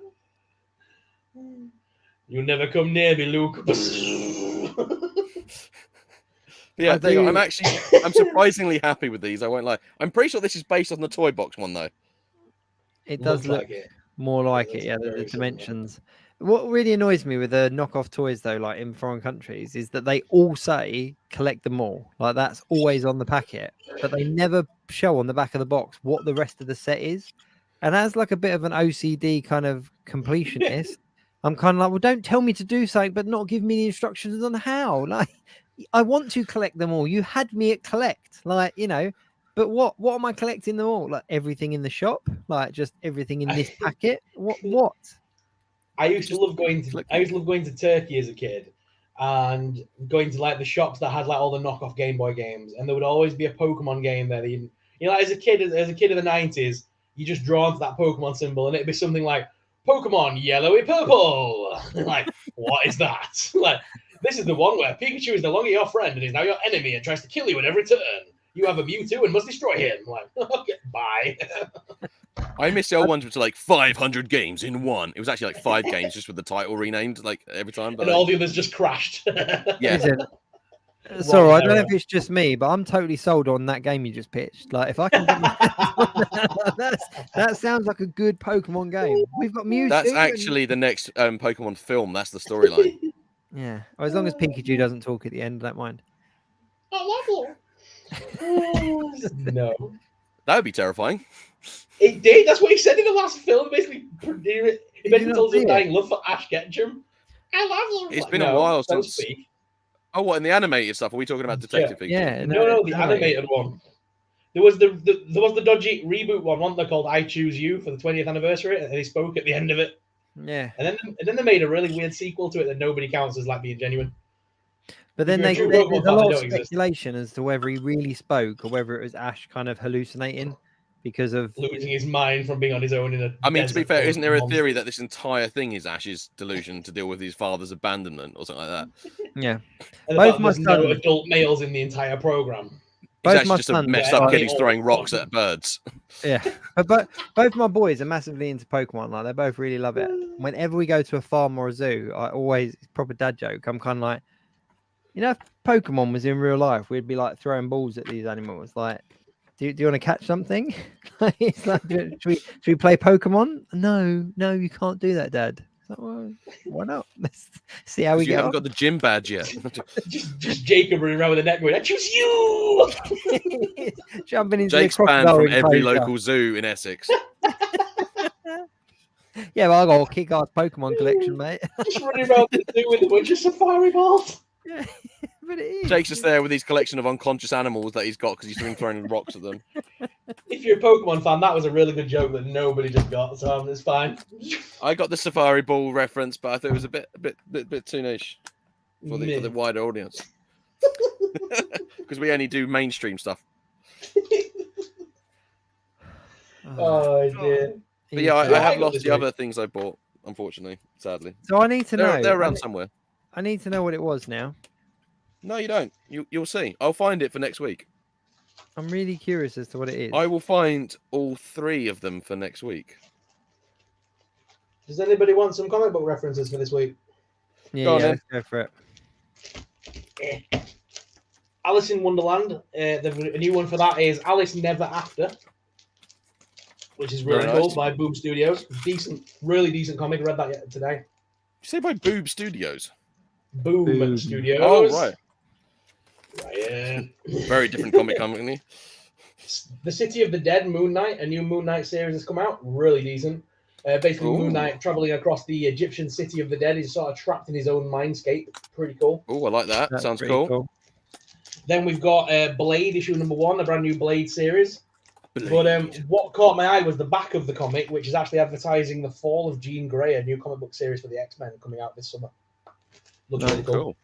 D: You never come near me, Luke.
B: But yeah,
C: I
B: there you go.
C: do-
B: I'm surprisingly happy with these. I won't lie. I'm pretty sure this is based on the toy box one though.
C: It does
D: Looks
C: look
D: like it.
C: more like
D: looks
C: it, yeah, the
D: very similar.
C: dimensions. What really annoys me with the knockoff toys, though, like in foreign countries, is that they all say collect them all. Like that's always on the packet, but they never show on the back of the box what the rest of the set is. And as like a bit of an OCD kind of completionist, I'm kind of like, well, don't tell me to do something, but not give me the instructions on how. Like, I want to collect them all. You had me at collect, like, you know. But what am I collecting them all? Like everything in the shop, like just everything in this packet. What?
D: I used to love going to Turkey as a kid, and going to like the shops that had like all the knockoff Game Boy games, and there would always be a Pokemon game there. That you know, like, as a kid of the '90s, you just drawn to that Pokemon symbol, and it'd be something like Pokemon Yellowy Purple. Like, what is that? Like, this is the one where Pikachu is no longer your friend and is now your enemy and tries to kill you at every turn. You have a Mewtwo and must destroy him. Like, okay, bye.
B: I miss the old ones which are like 500 games in one. It was actually like 5 games just with the title renamed like every time. But
D: And all the others just crashed.
B: yeah,
C: Listen, sorry, I don't know if it's just me, but I'm totally sold on that game you just pitched. Like, if I can get my hands on that sounds like a good Pokemon game. We've got Mewtwo.
B: that's actually the next Pokemon film. That's the storyline.
C: Yeah. Well, as long as Pikachu doesn't talk at the end, I don't mind.
D: I love you. No.
B: That would be terrifying.
D: It did. That's what he said in the last film. Basically, he basically tells
C: see
D: him
C: it?
D: dying love for Ash Ketchum. I love you.
B: It's been a while
D: don't
B: since.
D: speak.
B: Oh, what in the animated stuff? Are we talking about Detective Pikachu?
C: Yeah.
D: No, the animated one. There was the dodgy reboot one, wasn't there, called I Choose You for the 20th anniversary, and he spoke at the end of it.
C: Yeah.
D: And then they made a really weird sequel to it that nobody counts as like being genuine.
C: But then
D: If you're a
C: there's
D: true Pokemon
C: a
D: fan,
C: lot
D: they
C: of
D: don't exist.
C: speculation as to whether he really spoke or whether it was Ash kind of hallucinating because of
D: Losing his mind from being on his own in a.
B: I mean, to be
D: desert
B: fair,
D: full
B: isn't
D: of
B: there a
D: monsters.
B: theory that this entire thing is Ash's delusion to deal with his father's abandonment or something like that?
C: yeah.
D: And the
C: Both
D: fact
C: my
D: there's no
C: sons-
D: adult males in the entire program.
B: He's
C: Both
B: actually
C: my
B: just a
C: sons
B: messed
C: are-
B: up kid who's
D: all
B: throwing
D: the
B: rocks
D: fun.
B: at birds.
C: Yeah, but both my boys are massively into Pokemon. Like they both really love it. Whenever we go to a farm or a zoo, I always it's a proper dad joke. I'm kind of like, you know, if Pokemon was in real life, we'd be like throwing balls at these animals. Like, do you want to catch something? It's like, should we play Pokemon? No, you can't do that, Dad. It's like, well, why not? Let's see how we
B: You
C: get
B: haven't
C: on.
B: got the gym badge yet.
D: just Jacob running around with a neck going, I choose you!
C: Jumping into
B: Jake's
C: the
B: banned
C: crocodile
B: from every
C: enclosure.
B: local zoo in Essex.
C: Yeah, well, I got a kick-ass Pokemon collection, mate.
D: Just running around the zoo with a bunch of safari balls.
C: Yeah, but it is.
B: Jake's just there with his collection of unconscious animals that he's got because he's been throwing rocks at them.
D: If you're a Pokemon fan, that was a really good joke that nobody just got, so it's fine.
B: I got the Safari Ball reference, but I thought it was a bit too niche for the wider audience because we only do mainstream stuff.
D: Oh dear.
B: But yeah, I
D: Yeah, I
B: have
D: got
B: lost
D: this
B: the
D: week.
B: other things I bought, unfortunately, sadly.
C: So I need to know.
B: They're around somewhere.
C: I need to know what it was now.
B: No, you don't. You'll see. I'll find it for next week.
C: I'm really curious as to what it is.
B: I will find all 3 of them for next week.
D: Does anybody want some comic book references for this week?
C: Yeah,
B: Go on then.
C: let's go for it.
D: Alice in Wonderland. The new one for that is Alice Never After, which is really
B: Very
D: cool
B: nice.
D: by Boom Studios. Really decent comic. I read that today.
B: Did you say by Boob Studios?
D: Boom Studios.
B: Oh, right.
D: Ryan.
B: Very different comic company.
D: The City of the Dead, Moon Knight, a new Moon Knight series has come out. Really decent. Basically,
B: Ooh.
D: Moon Knight traveling across the Egyptian City of the Dead. He's sort of trapped in his own mindscape. Pretty cool.
B: Oh, I like that.
C: That's
B: Sounds
C: pretty
B: cool.
D: Then we've got Blade, issue number 1, a brand new Blade series.
B: Blade.
D: But what caught my eye was the back of the comic, which is actually advertising the fall of Jean Grey, a new comic book series for the X-Men coming out this summer. Looks
B: Oh,
D: really cool.
B: cool.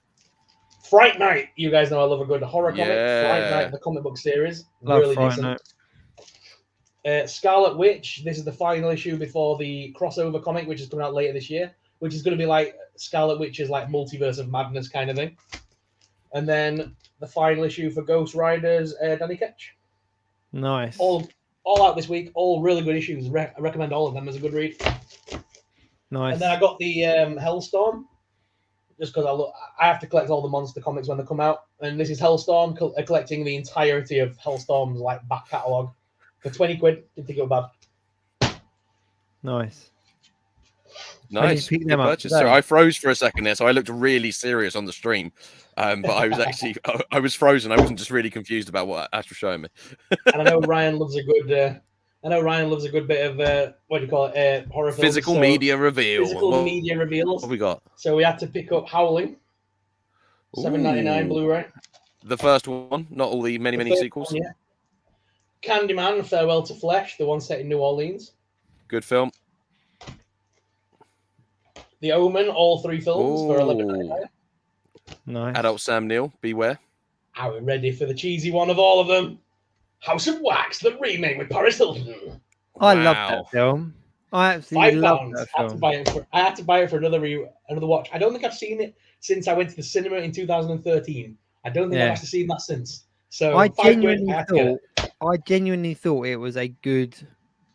D: Fright Night. You guys know I love a good horror comic.
B: Yeah.
D: Fright Night, the comic book series.
C: Love
D: really
C: Fright
D: decent.
C: Night.
D: Scarlet Witch. This is the final issue before the crossover comic, which is coming out later this year, which is going to be like Scarlet Witch's like multiverse of madness kind of thing. And then the final issue for Ghost Riders, Danny Ketch.
C: Nice.
D: All out this week. All really good issues. I recommend all of them as a good read.
C: Nice.
D: And then I got the Hellstorm just because I have to collect all the monster comics when they come out, and this is Hellstorm collecting the entirety of Hellstorm's like back catalogue for 20 quid. Didn't think it was bad.
C: Nice.
B: Nice.
C: Pick
B: Good
C: them up
B: purchase.
C: today.
B: So I froze for a second there, so I looked really serious on the stream. But I was actually I was frozen. I wasn't just really confused about what Ash was showing me.
D: And I know Ryan loves a good. I know Ryan loves a good bit of what do you call it? Horror films.
B: Physical media reveal.
D: Physical media reveals.
B: What have we got?
D: So we had to pick up Howling, $7.99 Blu-ray.
B: The first one, not all the many sequels.
D: One, yeah. Candyman, Farewell to Flesh, the one set in New Orleans.
B: Good film.
D: The Omen, all 3 films for $11.99.
C: Nice.
B: Adult Sam Neill, beware.
D: Are we ready for the cheesy one of all of them? House of Wax, the remake with Paris Hilton.
C: I love that film. I absolutely love that
D: I had to
C: film.
D: buy it for another watch. I don't think I've seen it since I went to the cinema in 2013. I don't think I've actually seen that since. So
C: I
D: £5
C: genuinely thought it was a good,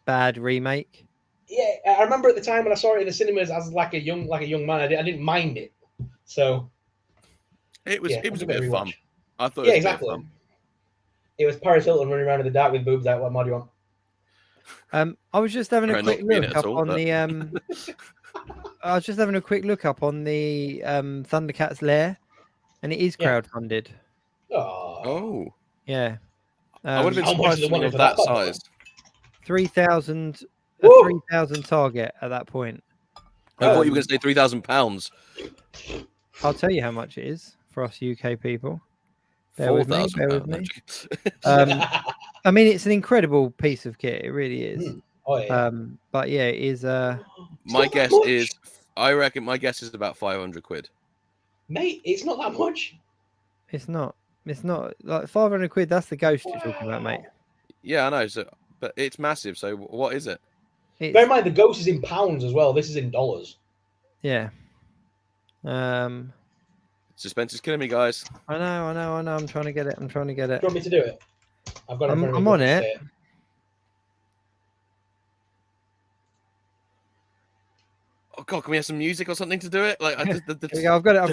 C: bad remake.
D: Yeah, I remember at the time when I saw it in the cinemas as like a young man, I didn't mind it. So
B: it was a bit of fun. I thought.
D: Yeah, exactly. It was Paris Hilton running around in the dark with boobs out. What more do you want?
C: I was just having a quick look up on the I was just having a quick look up on the Thundercats lair, and it is crowdfunded.
B: Oh.
C: Yeah.
B: I would have been surprised something of that size.
C: 3,000 3,000 target at that point.
B: I thought you were going to say £3,000.
C: I'll tell you how much it is for us UK people. Bear with me. I mean, it's an incredible piece of kit. It really is.
D: Oh, yeah.
C: But yeah, it is.
B: My guess is, I reckon my guess is about 500 quid.
D: Mate, it's not that much.
C: It's not. It's not like 500 quid. That's the ghost you're talking about, mate.
B: Yeah, I know. So, but it's massive. So, what is it?
D: Bear in mind, the ghost is in pounds as well. This is in dollars.
C: Yeah.
B: Suspense is killing me, guys.
C: I know. I'm trying to get it.
D: Do you want me to do it? I've got.
C: I'm on it.
B: Oh God, can we have some music or something to do it? Like,
C: I've got it. I've got it.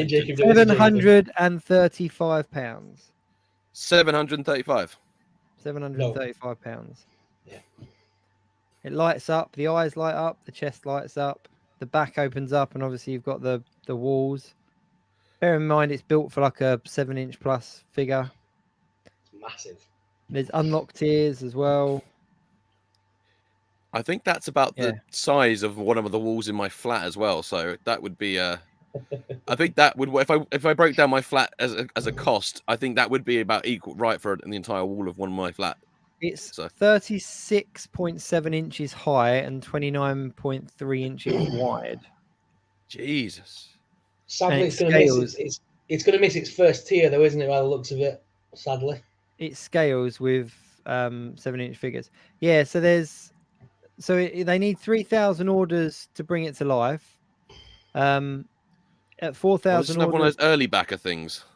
C: £735.
B: £735.
C: £735.
D: Yeah.
C: It lights up. The eyes light up. The chest lights up. The back opens up, and obviously you've got the walls. Bear in mind, it's built for like a 7-inch plus figure.
D: It's massive.
B: There's
C: unlocked tiers as well.
B: I think that's about the size of one of the walls in my flat as well. So that would be I think that would, if I broke down my flat as a cost, I think that would be about equal right for the entire wall of one of my flat.
C: It's 36.7 inches high and 29.3 inches wide.
B: Jesus.
D: Sadly, it's going to miss its first tier, though, isn't it? By the looks of it, sadly.
C: It scales with 7-inch figures. Yeah, so they need 3,000 orders to bring it to life. At 4,000 orders,
B: one of those early backer things.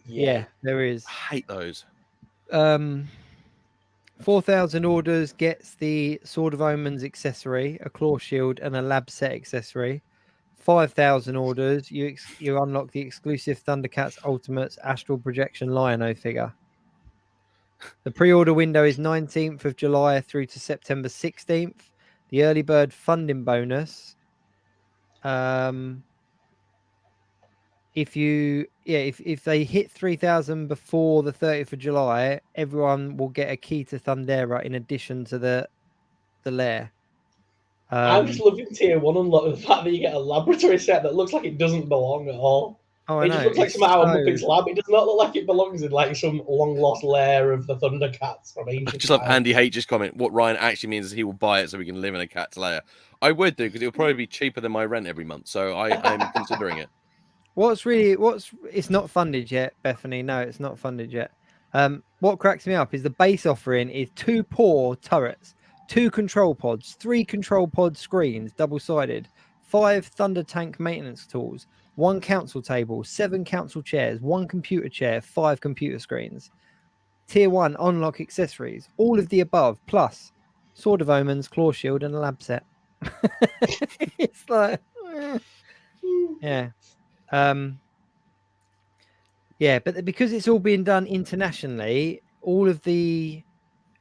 C: Yeah, there is.
B: I hate those.
C: 4,000 orders gets the Sword of Omens accessory, a claw shield, and a lab set accessory. 5,000 orders, you unlock the exclusive Thundercats Ultimates Astral Projection Lion-O figure. The pre-order window is 19th of July through to September 16th. The early bird funding bonus. If they hit 3,000 before the 30th of July, everyone will get a key to Thundera in addition to the lair.
D: I'm just loving tier 1 unlock, the fact that you get a laboratory set that looks like it doesn't belong at all. It just looks like some out of Muppets lab. It does not look like it belongs in like some long lost lair of the Thundercats from ancient.
B: I just love Andy H's comment. What Ryan actually means is he will buy it so we can live in a cat's lair. I would do, because it will probably be cheaper than my rent every month. So I'm considering it.
C: It's not funded yet, Bethany. No, it's not funded yet. What cracks me up is the base offering is 2 paw turrets, 2 control pods, 3 control pod screens, double-sided, 5 Thunder Tank maintenance tools, 1 council table, 7 council chairs, 1 computer chair, 5 computer screens. Tier 1 unlock accessories, all of the above, plus Sword of Omens, claw shield, and a lab set. It's like, yeah. Yeah, but because it's all being done internationally, all of the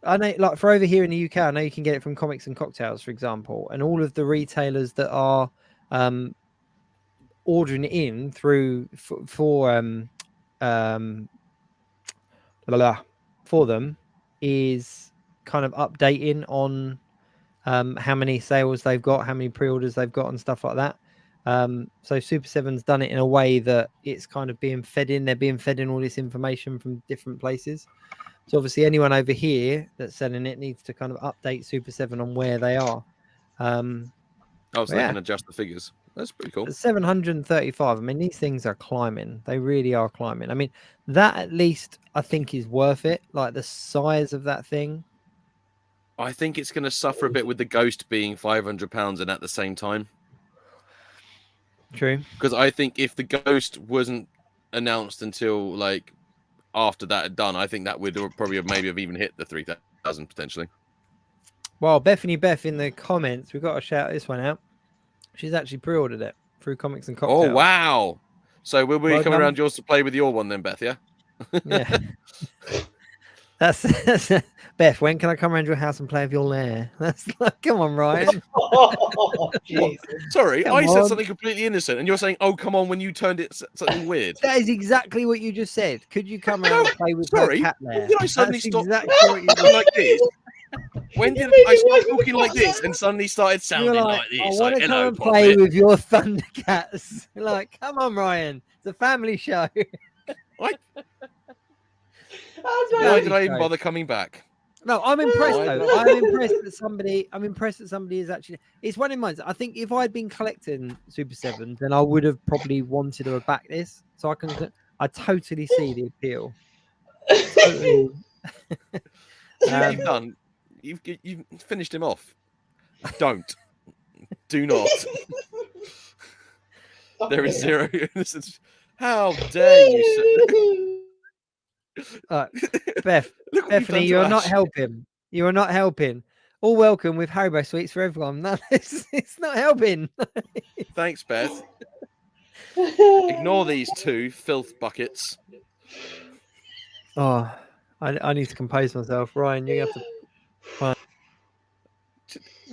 C: I know, like for over here in the UK, I know you can get it from Comics and Cocktails, for example, and all of the retailers that are ordering it in through for them is kind of updating on how many sales they've got, how many pre-orders they've got, and stuff like that. So Super 7's done it in a way that it's kind of being fed in. They're being fed in all this information from different places. So obviously anyone over here that's selling it needs to kind of update Super 7 on where they are.
B: Oh, so they can adjust the figures. That's pretty cool.
C: 735. I mean, these things are climbing. They really are climbing. I mean, that at least I think is worth it. Like the size of that thing.
B: I think it's going to suffer a bit with the Ghost being £500 and at the same time.
C: True.
B: Because I think if the Ghost wasn't announced until like after that had done, I think that would probably have even hit the 3,000 potentially.
C: Well, Bethany Beth in the comments, we've got to shout this one out. She's actually pre-ordered it through Comics and Cocktails.
B: Oh wow! So we'll be coming around yours to play with your one then, Beth? Yeah.
C: Yeah. That's Beth. When can I come around your house and play with your lair? That's like, come on, Ryan.
D: Oh,
B: sorry,
C: come
B: I said
C: on.
B: something completely innocent, and you're saying, "Oh, come on!" When you turned it something weird.
C: That is exactly what you just said. Could you come around and play with her cat lair?
B: When did I suddenly
C: That's
B: stop
C: exactly what you
B: talking like this? When did I start talking like this and suddenly started sounding like this?
C: I want to come
B: hello,
C: and play
B: Poppet.
C: with your Thundercats. Like, come on, Ryan. It's a family show.
B: Why
C: Family
B: did I even
C: show.
B: bother coming back?
C: No, I'm impressed
B: Why
C: though.
B: did I-
C: I'm impressed that somebody is actually. It's one in mind. I think if I'd been collecting Super 7s, then I would have probably wanted to back this. So I totally see the appeal. Totally.
B: See what you've done? You've finished him off. Don't. Do not. There is zero innocence. How dare you?
C: Beth,
B: Look what you've done
C: Bethany,
B: to
C: you're not
B: Ash.
C: helping. You are not helping. All welcome with Haribo sweets for everyone. No, it's not helping.
B: Thanks, Beth. Ignore these two filth buckets.
C: Oh, I need to compose myself. Ryan, you have to.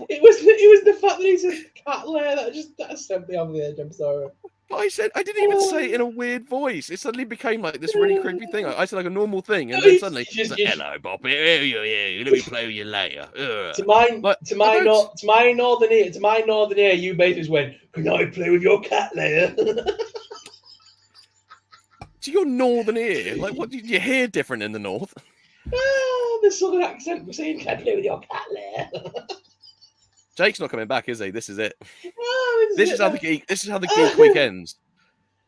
D: It was the fact that he said cat lair that sent me over the edge. I'm sorry.
B: I didn't even say it in a weird voice. It suddenly became like this really creepy thing. I said like a normal thing, and then suddenly,
D: Just-
B: like, hello, Bobby. Yeah, let me play with you later.
D: To my northern ear, you basically went, "Can I play with your cat lair?"
B: To your northern ear, like what? Do you hear different in the north?
D: The southern accent was saying, "Can I play with your cat lair?"
B: Jake's not coming back, is he? This is it.
D: Oh,
B: This is how the geek week ends.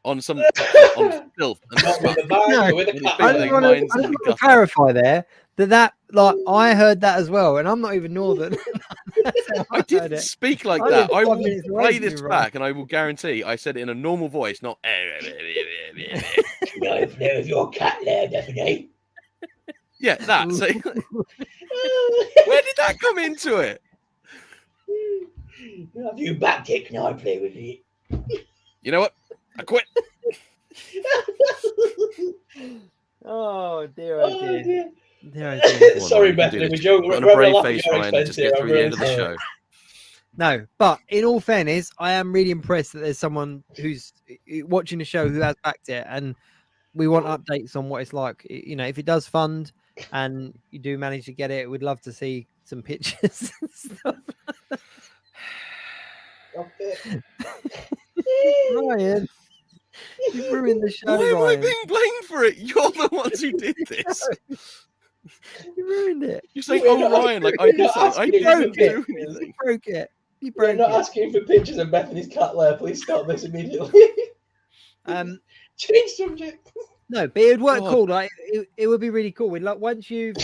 B: On some on filth and
D: Not with
B: spat.
D: a bang, with a
B: With
D: cat
B: his
C: I
B: big
C: just
D: lair.
C: want
B: minds will be
C: to
B: gutted.
C: clarify there that like I heard that as well, and I'm not even northern. That's how
B: I
C: heard
B: didn't
C: it.
B: speak like
C: I
B: that.
C: live
B: I
C: 5
B: will
C: minutes away
B: play
C: from
B: this
C: you, Ryan.
B: back, and I will guarantee I said it in a normal voice, not.
D: Can I play with your cat lair, definitely?
B: Yeah, that. So, where did that come into it?
D: Have you backed it? Can I play with it?
B: You know what? I quit.
C: Oh dear,
D: Oh, dear.
C: Dear, oh, dear.
B: Go on,
D: Sorry,
B: Ryan, you can do
D: Bethany,
B: this.
D: we joke.
B: Put on
D: We're
B: a brave
D: laughing
B: face,
D: at your
B: Ryan, and
D: expense
B: just get
D: here.
B: through the end of the
D: I'm
B: show.
C: No, but in all fairness, I am really impressed that there's someone who's watching the show who has backed it, and we want updates on what it's like. You know, if it does fund and you do manage to get it, we'd love to see some pictures and stuff. Ryan, you've ruined the show,
B: Why am I
C: Ryan.
B: being blamed for it? You're the ones who did this.
C: You ruined it.
B: You're saying,
D: We're
B: "Oh,
D: not-
B: Ryan, like I
D: we're
B: did
D: not
B: something." I
D: asking
B: didn't
C: you to
B: do
C: do
B: anything.
C: You broke it. You
D: We're
C: broke
D: not
C: it.
D: asking for pictures of Bethany's cat lair. Please stop this immediately. Change subject.
C: No, but it would work
B: God.
C: cool. Like it would be really cool. We'd like once you've
D: You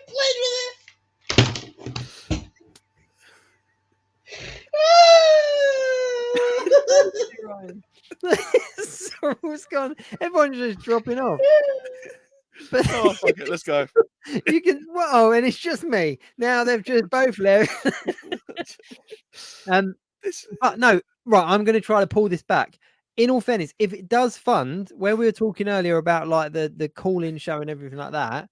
D: played with it.
C: Ryan. Sorry, what's gone? Everyone's just dropping off. But
B: Oh, fuck it, let's go.
C: you can and it's just me. Now they've just both left.
B: This,
C: But no, right, I'm going to try to pull this back. In all fairness, if it does fund, where we were talking earlier about like the call-in show and everything like that,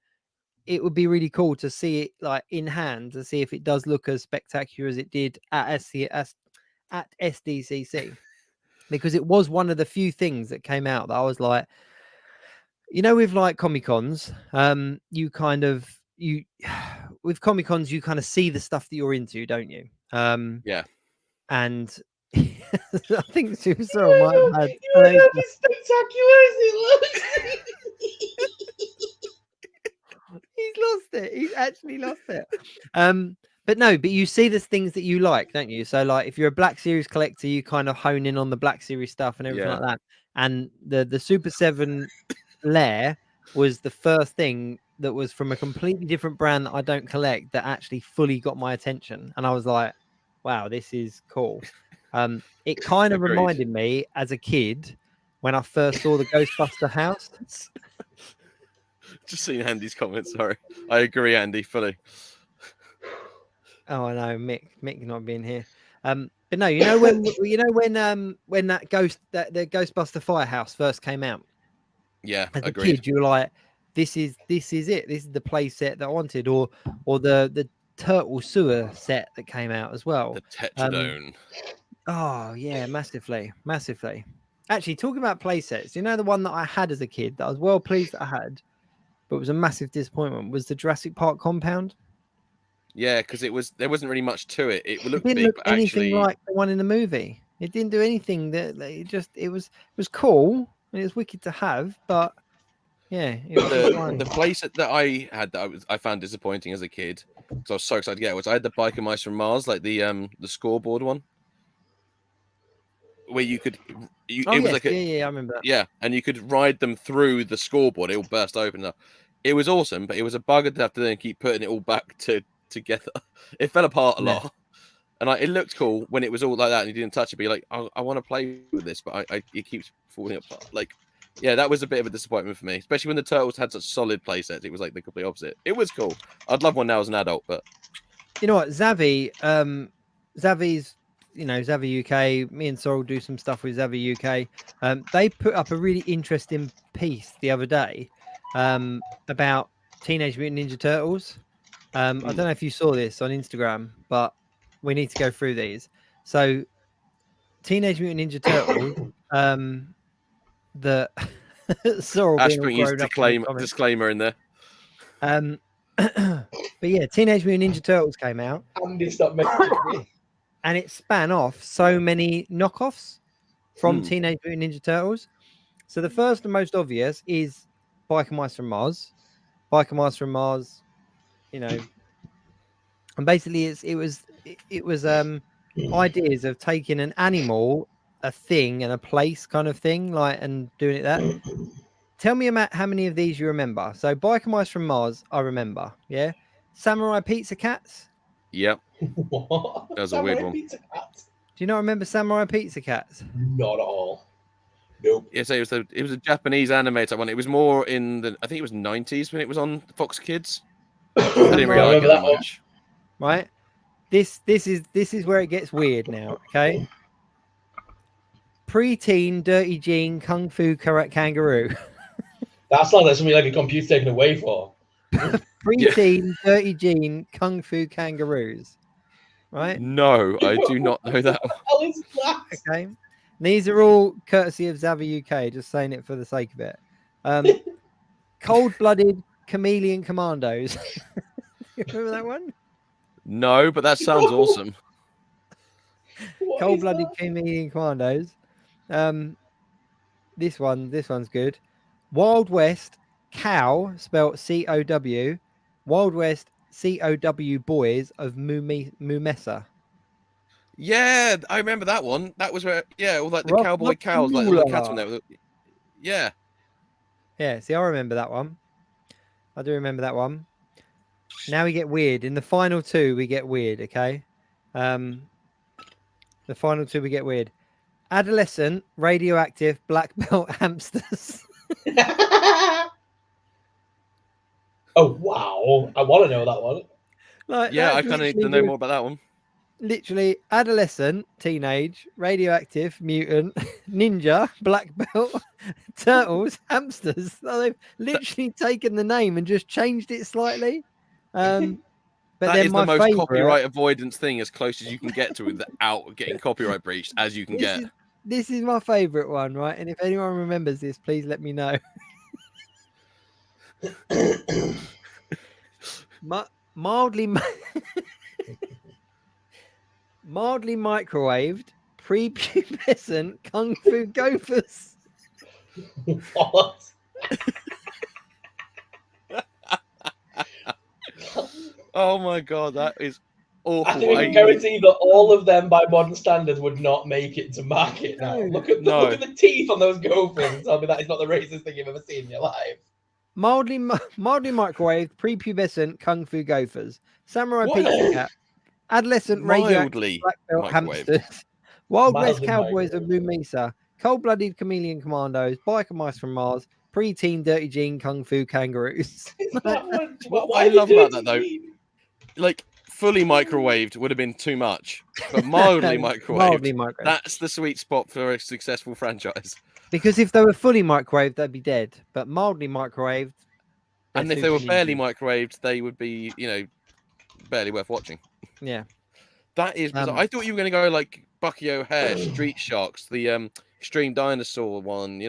C: it would be really cool to see it like in hand to see if it does look as spectacular as it did at SDCC, because it was one of the few things that came out that I was like, with like Comic Cons, you kind of with Comic Cons you kind of see the stuff that you're into, don't you?
B: Yeah.
C: And I think SuperSorrell might have had.
D: You don't know if it's spectacular as it looks.
C: He's lost it. He's actually lost it. But you see the things that you like, don't you? So like if you're a Black Series collector, you kind of hone in on the Black Series stuff and everything like that. And the Super 7 Lair was the first thing that was from a completely different brand that I don't collect that actually fully got my attention. And I was like, wow, this is cool. It kind of
B: Agreed.
C: reminded me as a kid when I first saw the Ghostbuster house.
B: Just seeing Andy's comments. Sorry, I agree, Andy, fully.
C: Oh, I know, Mick not being here. But no, when that the Ghostbuster Firehouse first came out.
B: Yeah,
C: As
B: agreed.
C: a kid, you were like, this is it. This is the play set that I wanted, or the Turtle Sewer set that came out as well.
B: The Tetradome.
C: Oh yeah, massively. Actually, talking about play sets, the one that I had as a kid that I was well pleased that I had, but it was a massive disappointment, was the Jurassic Park compound.
B: Yeah, because there wasn't really much to it. It looked
C: didn't
B: big,
C: look
B: but
C: anything
B: actually
C: like the one in the movie. It didn't do anything it was cool and it was wicked to have, but yeah, it was
B: the playset that I had that I found disappointing as a kid because I was so excited to get it was I had the Biker Mice from Mars, like the scoreboard one, where you could it was like
C: I remember that.
B: Yeah, and you could ride them through the scoreboard. It all burst open up. It was awesome, but it was a bugger to have to then keep putting it all back together. It fell apart a lot, and it looked cool when it was all like that, and you didn't touch it. But you're like, I want to play with this, but it keeps falling apart. Like, yeah, that was a bit of a disappointment for me, especially when the Turtles had such solid play sets. It was like the complete opposite. It was cool. I'd love one now as an adult, but
C: you know what, Zavi, Zavi's, Zavi UK. Me and Sorrel do some stuff with Zavi UK. They put up a really interesting piece the other day, about Teenage Mutant Ninja Turtles. I don't know if you saw this on Instagram, but we need to go through these. So, Teenage Mutant Ninja Turtles, the Sorrel
B: Ash
C: being all
B: putting his
C: grown up
B: disclaimer in there.
C: But yeah, Teenage Mutant Ninja Turtles came out.
D: Andy, stop messaging me.
C: And it span off so many knockoffs from Teenage Mutant Ninja Turtles. So the first and most obvious is Biker Mice from Mars. Biker Mice from Mars, and basically it was ideas of taking an animal, a thing, and a place kind of thing, and doing it that. Tell me about how many of these you remember. So Biker Mice from Mars, I remember. Yeah, Samurai Pizza Cats.
B: Yep.
D: What?
B: That was a weird one.
D: Pizza Cats?
C: Do you not remember Samurai Pizza Cats?
D: Not at all. Nope.
B: Yeah, so it was a Japanese animated one. It was more in I think it was 90s when it was on Fox Kids. I didn't really like it that much.
C: Right. This is where it gets weird now. Okay. Preteen Dirty Jean Kung Fu Kangaroo.
D: That sounds like something like a computer taken away for.
C: Preteen Dirty Jean Kung Fu Kangaroos. Right?
B: No, I do not know that one.
D: What the hell is that?
C: Okay. These are all courtesy of Zavi UK, just saying it for the sake of it. Cold-blooded chameleon commandos. You remember that one?
B: No, but that sounds awesome.
C: Cold-blooded chameleon commandos. This one's good. Wild West Cow, spelled COW. Wild West COW boys of Mumesa.
B: Yeah, I remember that one. That was where, all like the
C: Rock
B: cowboy cows, like all the cats on there. Yeah.
C: Yeah, see, I remember that one. I do remember that one. Now we get weird. In the final two, we get weird, okay? The final two, we get weird. Adolescent, radioactive, black belt hamsters.
D: Oh, wow. I want to know that one.
C: Like,
B: Yeah,
C: that's
B: I kind of need to
C: literally
B: know
C: the-
B: more about that one.
C: literally adolescent, teenage, radioactive, mutant, ninja, black belt, turtles, hamsters. So they've literally taken the name and just changed it slightly. But
B: That
C: then
B: is the
C: my
B: most
C: favorite,
B: copyright avoidance thing, as close as you can get to without getting copyright breached as you can get.
C: This is my favorite one, right? And if anyone remembers this, please let me know. Mildly microwaved prepubescent kung fu gophers.
D: What?
B: Oh my god, that is awful.
D: I think we can guarantee that all of them, by modern standards, would not make it to market now.
C: No.
D: Look at the teeth on those gophers and tell me that is not the racist thing you've ever seen in your life.
C: Mildly microwaved prepubescent kung fu gophers, samurai
D: What?
C: pizza cat, adolescent radioactive
B: Mildly
C: black belt
B: microwaved.
C: hamsters, Wild West
D: Mildly
C: cowboys of
D: microwaved.
C: Mumisa, cold-blooded chameleon commandos, biker mice from Mars, pre-teen dirty jean kung fu kangaroos.
B: What
D: Why
B: I
D: did
B: love
D: you
B: about
D: do
B: that though,
D: it?
B: like fully microwaved would have been too much, but mildly microwaved,
C: Mildly microwaved.
B: that's the sweet spot for a successful franchise.
C: Because if they were fully microwaved, they'd be dead. But mildly microwaved, they're
B: And if they were
C: super
B: barely
C: ninja.
B: microwaved, they would be, barely worth watching.
C: Yeah.
B: That is bizarre. I thought you were going to go like Bucky O'Hare, Street Sharks, the Extreme Dinosaur one.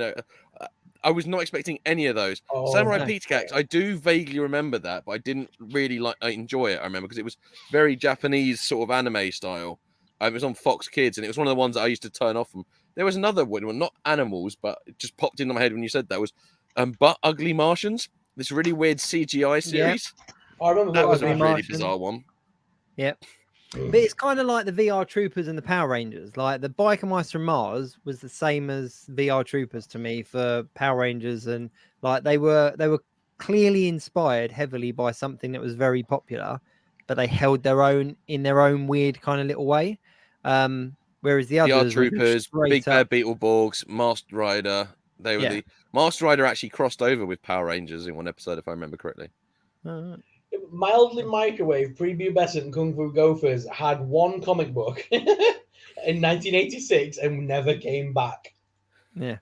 B: I was not expecting any of those.
D: Oh,
B: Samurai
C: no.
B: Pizza Cats, I do vaguely remember that, but I didn't really enjoy it. I remember because it was very Japanese sort of anime style. It was on Fox Kids, and it was one of the ones that I used to turn off from. There was another one, well, not animals, but it just popped into my head when you said that was But Ugly Martians. This really weird CGI series.
D: I remember
B: That was a
C: Ugly
B: really
C: Martian.
B: bizarre one.
C: Yep. But it's kind of like the VR Troopers and the Power Rangers. Like the Biker Mice from Mars was the same as VR Troopers to me for Power Rangers, and like they were clearly inspired heavily by something that was very popular, but they held their own in their own weird kind of little way. Whereas the
B: VR
C: others were just
B: Troopers,
C: straight
B: Big
C: up.
B: Bad Beetleborgs, Masked Rider. They were the Masked Rider actually crossed over with Power Rangers in one episode, if I remember correctly.
D: Mildly microwave prepubescent kung fu gophers had one comic book in 1986 and never came back.
C: Yeah.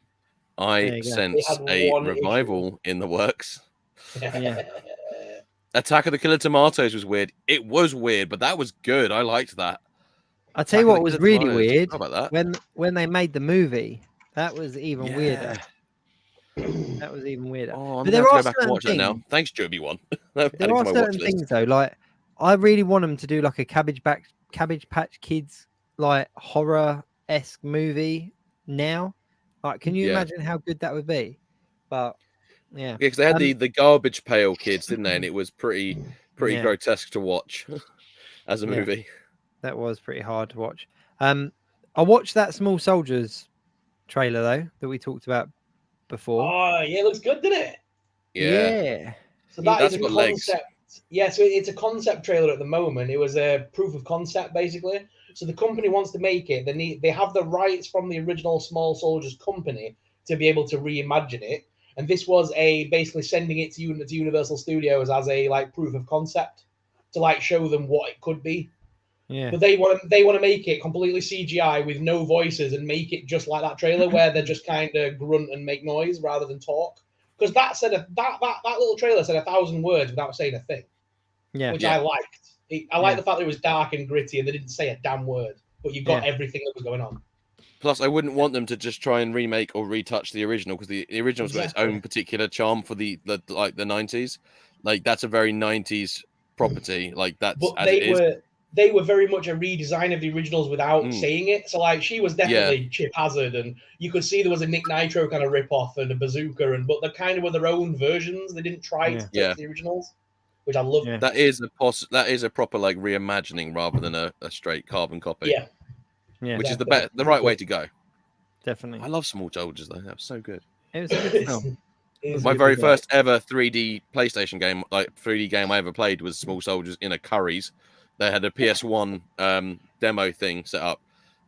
B: I sense
D: They had
B: a
D: one
B: revival in the works.
C: Yeah.
B: Attack of the Killer Tomatoes was weird. It was weird, but that was good. I liked that.
C: I'll tell you
B: Attack of
C: what
B: the
C: was
B: Killer
C: really
B: Tomatoes.
C: weird
B: How about that?
C: when they made the movie. That was even weirder.
B: Yeah.
C: That was even weirder.
B: Oh, I'm
C: But
B: gonna
C: there
B: have to
C: are
B: go back and
C: certain
B: watch that now.
C: things.
B: Thanks, Joby One.
C: There are certain things though. Like I really want them to do like a Cabbage Patch Kids like horror-esque movie now. Like, can you imagine how good that would be? But yeah,
B: because they had the Garbage Pail Kids, didn't they? And it was pretty
C: Yeah.
B: grotesque to watch as a
C: Yeah.
B: movie.
C: That was pretty hard to watch. I watched that Small Soldiers trailer though that we talked about before.
D: Oh, yeah, it looks good, doesn't it?
C: Yeah.
D: So that
B: That's
D: is a
B: got legs.
D: concept. Yeah, so it's a concept trailer at the moment. It was a proof of concept, basically. So the company wants to make it. They have the rights from the original Small Soldiers company to be able to reimagine it. And this was basically sending it to Universal Studios as a like proof of concept to like show them what it could be.
C: Yeah.
D: But they want to make it completely CGI with no voices and make it just like that trailer where they're just kind of grunt and make noise rather than talk. Because that little trailer said 1,000 words without saying a thing.
C: Yeah.
D: Which I liked. I liked the fact that it was dark and gritty and they didn't say a damn word, but you got everything that was going on.
B: Plus, I wouldn't want them to just try and remake or retouch the original because the original's got its own particular charm for the 90s. Like that's a very 90s property. Like that's
D: But
B: as it is.
D: They were very much a redesign of the originals without saying it. So like she was definitely Chip Hazard, and you could see there was a Nick Nitro kind of rip-off and a bazooka, but they kind of were their own versions. They didn't try to touch the originals, which I love.
B: That is a proper like reimagining rather than a straight carbon copy.
C: Yeah.
B: Which is the right way to go.
C: Definitely.
B: I love Small Soldiers though. That was so good.
C: It was a good film.
B: My very first ever 3D PlayStation game, like 3D game I ever played, was Small Soldiers in a Curry's. They had a PS1 demo thing set up,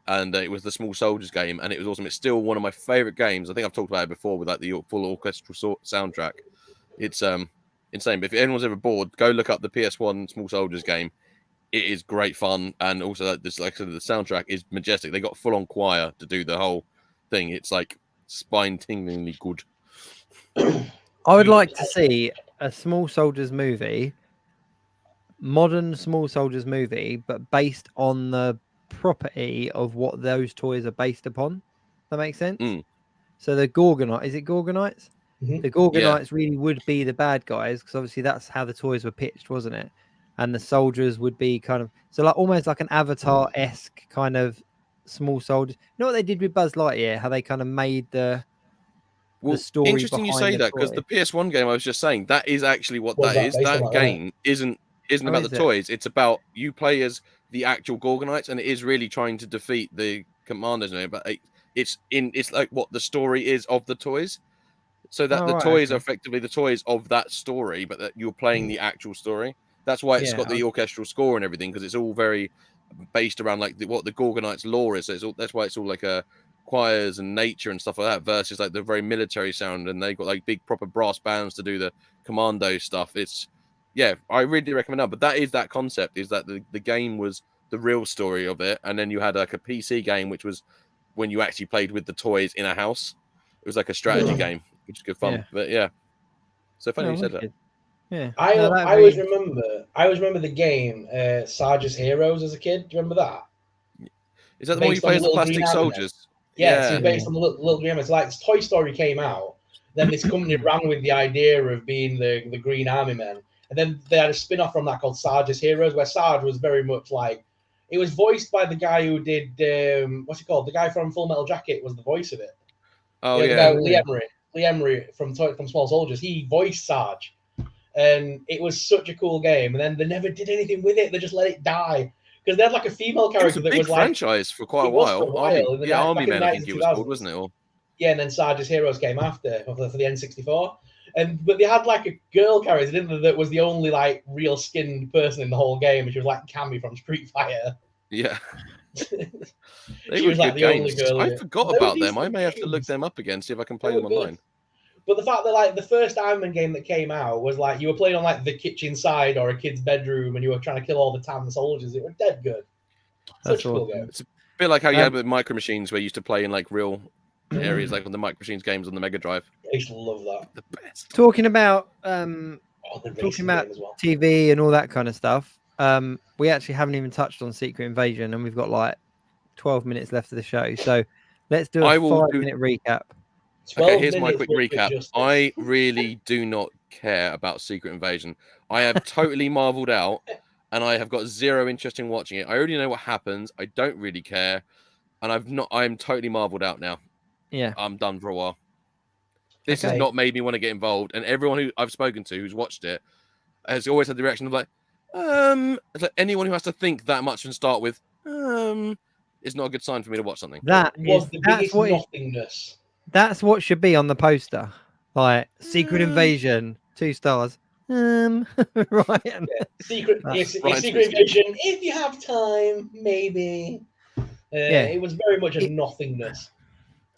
B: and it was the Small Soldiers game, and it was awesome. It's still one of my favorite games. I think I've talked about it before with like the full orchestral soundtrack. It's insane. But if anyone's ever bored, go look up the PS1 Small Soldiers game. it is great fun, and also this, like I said, the soundtrack is majestic. They got full on choir to do the whole thing. It's like spine-tinglingly good.
C: I would like to see a Small Soldiers movie, modern Small Soldiers movie, but based on the property of what those toys are based upon. That makes sense.
B: Mm.
C: So the Gorgonite, is it Gorgonites?
D: Mhm.
C: The Gorgonites really would be the bad guys, because obviously that's how the toys were pitched, wasn't it? And the soldiers would be kind of like almost like an Avatar-esque kind of small soldiers. You know what they did with Buzz Lightyear? How they kind of made the story
B: interesting you
C: behind
B: say
C: the
B: that, because
C: toy.
B: the PS1 game I was just saying, that is actually what
D: Was
B: that
D: that
B: is.
D: based on
B: That
D: that,
B: game isn't
C: Oh,
B: about
C: is
B: the
C: it?
B: toys. It's about you play as the actual Gorgonites, and it is really trying to defeat the commanders in it. But it's like what the story is of the toys. So that
C: Oh,
B: the
C: right,
B: toys are
C: okay.
B: effectively the toys of that story, but that you're playing the actual story. That's why it's
C: Yeah,
B: got the orchestral score and everything, because it's all very based around like what the Gorgonites lore is. So it's all, that's why it's all like choirs and nature and stuff like that, versus like the very military sound, and they got like big proper brass bands to do the commando stuff. It's I really recommend that. But that is that concept, is that the game was the real story of it, and then you had like a PC game, which was when you actually played with the toys in a house. It was like a strategy game, which is good fun.
C: Yeah.
B: But yeah, so funny
C: Oh,
B: you said that.
C: wicked. Yeah.
D: I
C: No, that'd
D: always
C: be-
D: remember the game Sarge's Heroes as a kid. Do you remember that?
B: Is that the one you
D: Based on
B: play
D: the
B: as the
D: little
B: plastic
D: green army men.
B: soldiers?
D: Yeah, so
B: Yeah.
D: it's based on the little green army. It's like Toy Story came out, then this company ran with the idea of being the Green Army Men, and then they had a spin-off from that called Sarge's Heroes, where Sarge was very much like, it was voiced by the guy who did what's he called? The guy from Full Metal Jacket was the voice of it.
B: Oh
D: The
B: yeah.
D: guy Lee Emery from Small Soldiers. He voiced Sarge, and it was such a cool game. And then they never did anything with it; they just let it die because they had like a female
B: It was
D: character
B: a
D: that
B: big
D: was like,
B: franchise for quite a
D: it was for a
B: while.
D: while in the
B: Army
D: back in
B: Man,
D: the
B: I
D: 90s
B: think it
D: and
B: was called,
D: 2000s.
B: wasn't it? Or
D: Yeah, and then Sarge's Heroes came after for the N64. But they had like a girl character, didn't they, that was the only like real skinned person in the whole game, and she was like Cammy from Street Fighter.
B: yeah. They
D: She
B: were
D: was like
B: good
D: the only
B: games.
D: girl in
B: I
D: it.
B: forgot
D: They were
B: about them. I
D: decent
B: may have to look
D: games.
B: them up again, see if I can
D: They
B: play
D: were
B: them
D: good.
B: online.
D: But the fact that like the first Iron Man game that came out was like you were playing on like the kitchen side or a kid's bedroom, and you were trying to kill all the tan soldiers. It was dead good.
C: That's
D: Such a cool
C: awesome.
D: game.
B: It's a bit like how you had with Micro Machines, where you used to play in like real areas, like on the Micro Machines games on the Mega Drive.
D: I used to love that.
B: The best.
C: Talking about
D: The
C: talking
D: racing
C: about
D: game as well.
C: TV and all that kind of stuff. We actually haven't even touched on Secret Invasion, and we've got like 12 minutes left of the show. So let's do a 5-minute recap.
B: Okay, here's my
D: 12
B: quick
D: minutes
B: recap.
D: justice.
B: I really do not care about Secret Invasion. I have totally marveled out, and I have got zero interest in watching it. I already know what happens. I don't really care, and I'm totally marveled out now.
C: Yeah,
B: I'm done for a while. This
C: Okay.
B: has not made me want to get involved, and everyone who I've spoken to who's watched it has always had the reaction of like, it's like anyone who has to think that much and start with, is not a good sign for me to watch something.
C: that
D: was
C: is
D: the
C: that's
D: biggest
C: what
D: nothingness.
C: that's what should be on the poster. Like Secret Invasion, 2 stars. Right.
D: Secret,
C: Ah,
D: it's
B: Brian
D: Secret
B: Smith.
D: Invasion. If you have time, maybe.
C: Yeah.
D: It was very much a
C: It-
D: nothingness.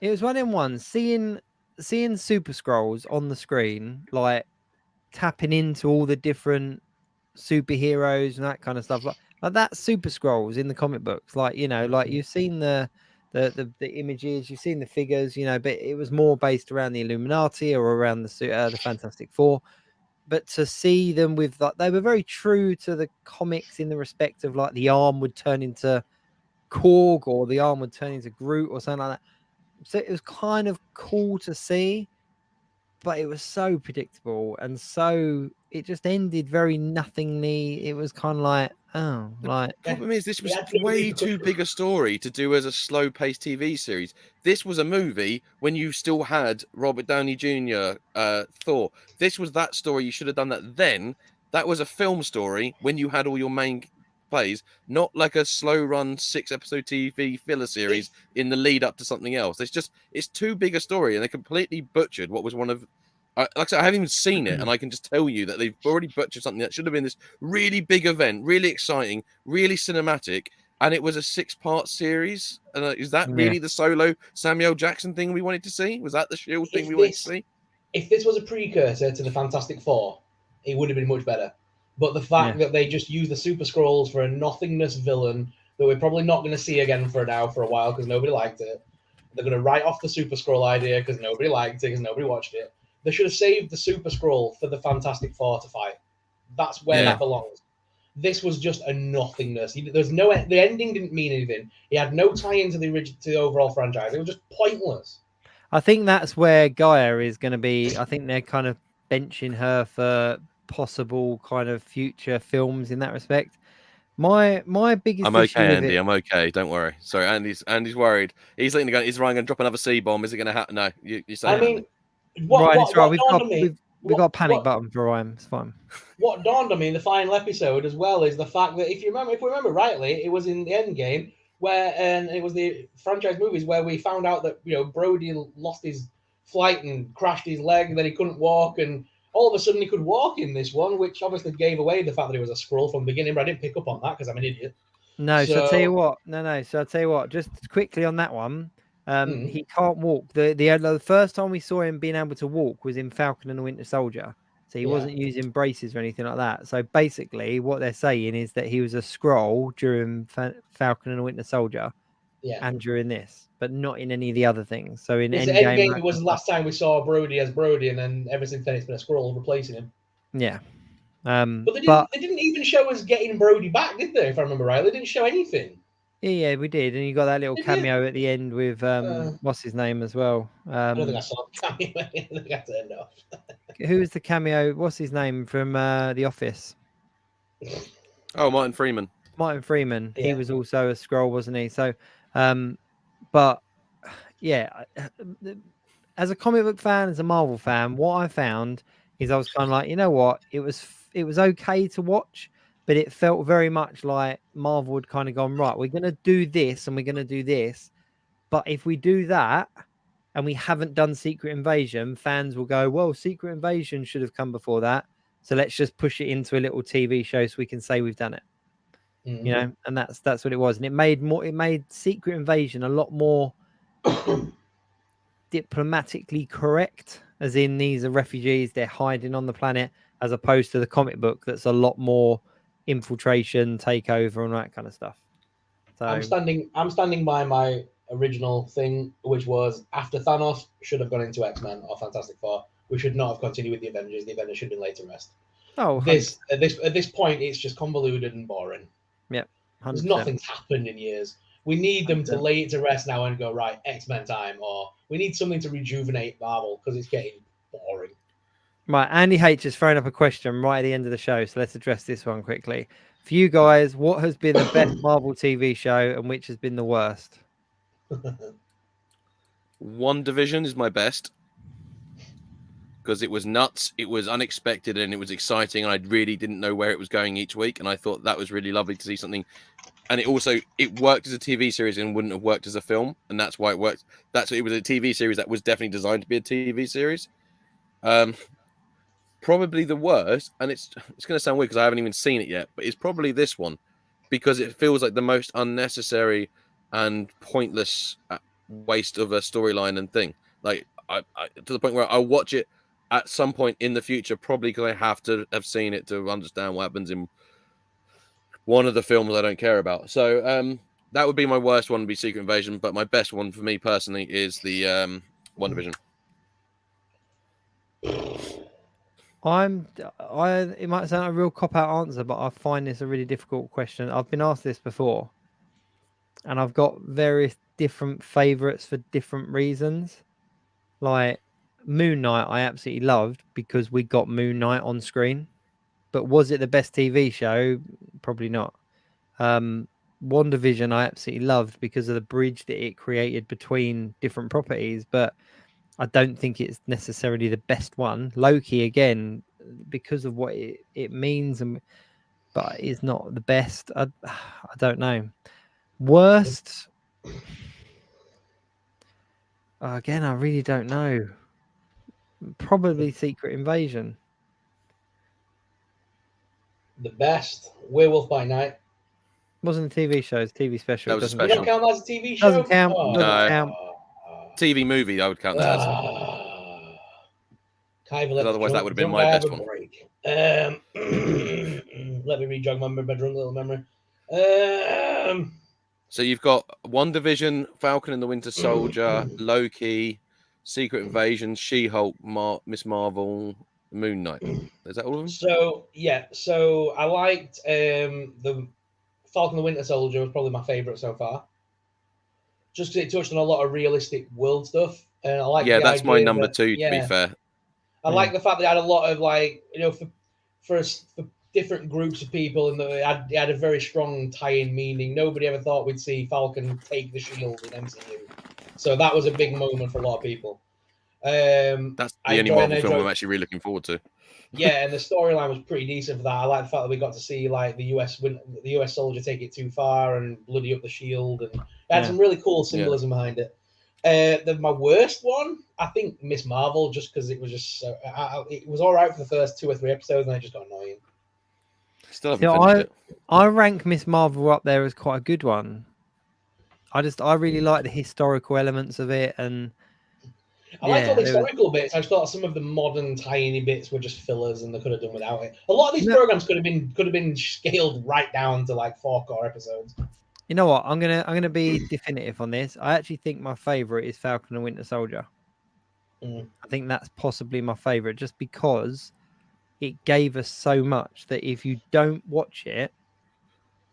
C: It was one in one. Seeing Super Scrolls on the screen, like tapping into all the different superheroes and that kind of stuff, like that Super Scrolls in the comic books. Like like you've seen the images, you've seen the figures, but it was more based around the Illuminati or around the Fantastic Four. But to see them with like, they were very true to the comics in the respect of like the arm would turn into Korg or the arm would turn into Groot or something like that. So it was kind of cool to see, but it was so predictable and so it just ended very nothingly. It was kind of like,
B: The problem is this was
D: had no
B: way too
D: repercussions.
B: big a story to do as a slow-paced TV series. This was a movie when you still had Robert Downey Jr., Thor. This was that story. You should have done that then. That was a film story when you had all your main plays, not like a slow-run 6-episode TV filler series in the lead up to something else. It's too big a story, and they completely butchered what was one of. Like I said, I haven't even seen it, and I can just tell you that they've already butchered something that should have been this really big event, really exciting, really cinematic, and it was a 6-part series. And is that really the solo Samuel Jackson thing we wanted to see? Was that the Shield thing we wanted to see?
D: If this was a precursor to the Fantastic Four, it would have been much better. But the fact that they just use the Super Scrolls for a nothingness villain that we're probably not going to see again for a while because nobody liked it. They're going to write off the Super Scroll idea because nobody liked it, because nobody watched it. They should have saved the Super Scroll for the Fantastic Four to fight. That's where that belongs. This was just a nothingness. There's no, the ending didn't mean anything. He had no tie into the overall franchise. It was just pointless.
C: I think that's where Gaia is going to be. I think they're kind of benching her for possible kind of future films in that respect. My biggest
B: I'm
C: issue
B: okay,
C: with
B: Andy.
C: it,
B: I'm okay. Don't worry. Sorry, Andy's worried. He's looking to go. Is Ryan going to drop another C bomb? Is it going to happen? No, you say.
D: I
B: it,
D: mean,
B: Andy.
C: Ryan, it's right.
D: dawned on me,
C: we've got a panic button for Ryan. It's fine.
D: What dawned on me in the final episode as well is the fact that if we remember rightly, it was in the end game where, and it was the franchise movies where we found out that Brody lost his flight and crashed his leg, and then he couldn't walk, and all of a sudden he could walk in this one, which obviously gave away the fact that he was a Skrull from the beginning. But I didn't pick up on that because I'm an idiot.
C: No, so I'll tell you what. So I'll tell you what. Just quickly on that one, he can't walk. The first time we saw him being able to walk was in Falcon and the Winter Soldier. So he wasn't using braces or anything like that. So basically, what they're saying is that he was a Skrull during Falcon and the Winter Soldier, and during this, but not in any of the other things. So in
D: Endgame, it was the last time we saw Brody as Brody, and then ever since then it's been a Skrull replacing him.
C: Yeah.
D: But they didn't even show us getting Brody back, did they? If I remember right, they didn't show anything.
C: Yeah, we did, and you got that little cameo at the end with what's his name as well.
D: I don't think I saw the cameo. I think I turned off.
C: Who was the cameo? What's his name from The Office?
B: Oh, Martin Freeman.
C: Martin Freeman. Yeah. He was also a Skrull, wasn't he? So, but yeah, as a comic book fan, as a Marvel fan, what I found is I was kind of like, you know what, it was okay to watch, but it felt very much like Marvel had kind of gone, right, we're going to do this and we're going to do this, but if we do that and we haven't done Secret Invasion, fans will go, well, Secret Invasion should have come before that, so let's just push it into a little TV show so we can say we've done it. Mm-hmm. You know, and that's what it was, and it made Secret Invasion a lot more diplomatically correct, as in these are refugees, they're hiding on the planet, as opposed to the comic book that's a lot more infiltration, takeover, and that kind of stuff. So
D: I'm standing by my original thing, which was after Thanos should have gone into X-Men or Fantastic Four. We should not have continued with the Avengers. The Avengers should have been laid to rest.
C: Oh,
D: at this point, it's just convoluted and boring.
C: Yep, 100%.
D: Nothing's happened in years. We need them to lay it to rest now and go, right, X-Men time, or we need something to rejuvenate Marvel because it's getting boring.
C: Right, Andy H has thrown up a question right at the end of the show, so let's address this one quickly. For you guys, what has been the best Marvel TV show and which has been the worst?
B: WandaVision is my best because it was nuts, it was unexpected, and it was exciting, and I really didn't know where it was going each week, and I thought that was really lovely to see something. And it worked as a TV series and wouldn't have worked as a film, and that's why it worked. It was a TV series that was definitely designed to be a TV series. Probably the worst, and it's going to sound weird because I haven't even seen it yet, but it's probably this one because it feels like the most unnecessary and pointless waste of a storyline and thing. Like I to the point where I'll watch it at some point in the future, probably because I have to have seen it to understand what happens in one of the films I don't care about. So that would be my worst one, would be Secret Invasion, but my best one for me personally is the WandaVision.
C: It might sound a real cop-out answer, but I find this a really difficult question. I've been asked this before, and I've got various different favorites for different reasons. Like Moon Knight, I absolutely loved because we got Moon Knight on screen. But was it the best TV show? Probably not. WandaVision, I absolutely loved because of the bridge that it created between different properties, but I don't think it's necessarily the best one. Loki, again, because of what it means, but it's not the best. I don't know. Worst? Again, I really don't know. Probably Secret Invasion.
D: The best, Werewolf by Night.
C: Wasn't a TV show, it's a TV special.
B: That was a
C: doesn't
B: special.
D: Doesn't count as a TV show?
C: Doesn't count.
D: Oh.
C: Doesn't count.
B: TV movie, I would count that as.
D: Otherwise,
B: that would have been my best one.
D: Let me re-jog my drunk little memory.
B: So you've got WandaVision, Falcon and the Winter Soldier, Loki, Secret Invasion, She-Hulk, Miss Marvel, Moon Knight. Is that all of them?
D: So yeah, so I liked the Falcon and the Winter Soldier was probably my favorite so far. Just because it touched on a lot of realistic world stuff, and I like
B: that's my number two.
D: Yeah,
B: to be fair,
D: I like the fact that it had a lot of for different groups of people, and it had a very strong tie-in meaning. Nobody ever thought we'd see Falcon take the shield in MCU, so that was a big moment for a lot of people.
B: That's the only Marvel film I'm actually really looking forward to.
D: Yeah, and the storyline was pretty decent for that. I like the fact that we got to see like the US soldier take it too far and bloody up the shield, and it had some really cool symbolism behind it. My worst one, I think, Miss Marvel, just because it was just so. It was all right for the first 2 or 3 episodes, and I just got annoying.
B: Still haven't finished it.
C: I rank Miss Marvel up there as quite a good one. I really like the historical elements of it, and
D: I liked all the historical bits. I just thought some of the modern tiny bits were just fillers, and they could have done without it. A lot of these programs could have been scaled right down to like 4 core episodes.
C: You know what? I'm gonna be definitive on this. I actually think my favorite is Falcon and Winter Soldier. I think that's possibly my favorite, just because it gave us so much that if you don't watch it,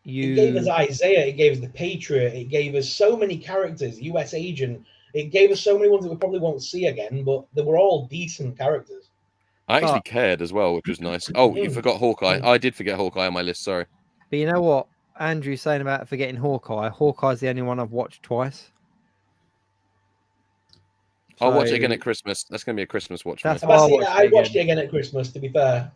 D: it gave us Isaiah, it gave us the Patriot, it gave us so many characters, US Agent. It gave us so many ones that we probably won't see again, but they were all decent characters.
B: I actually cared as well, which was nice. Oh, you forgot Hawkeye. I did forget Hawkeye on my list, sorry.
C: But you know what Andrew's saying about forgetting Hawkeye? Hawkeye's the only one I've watched twice.
B: I'll watch it again at Christmas. That's going to be a Christmas watch.
C: That's
D: why I watched it again at Christmas, to be fair.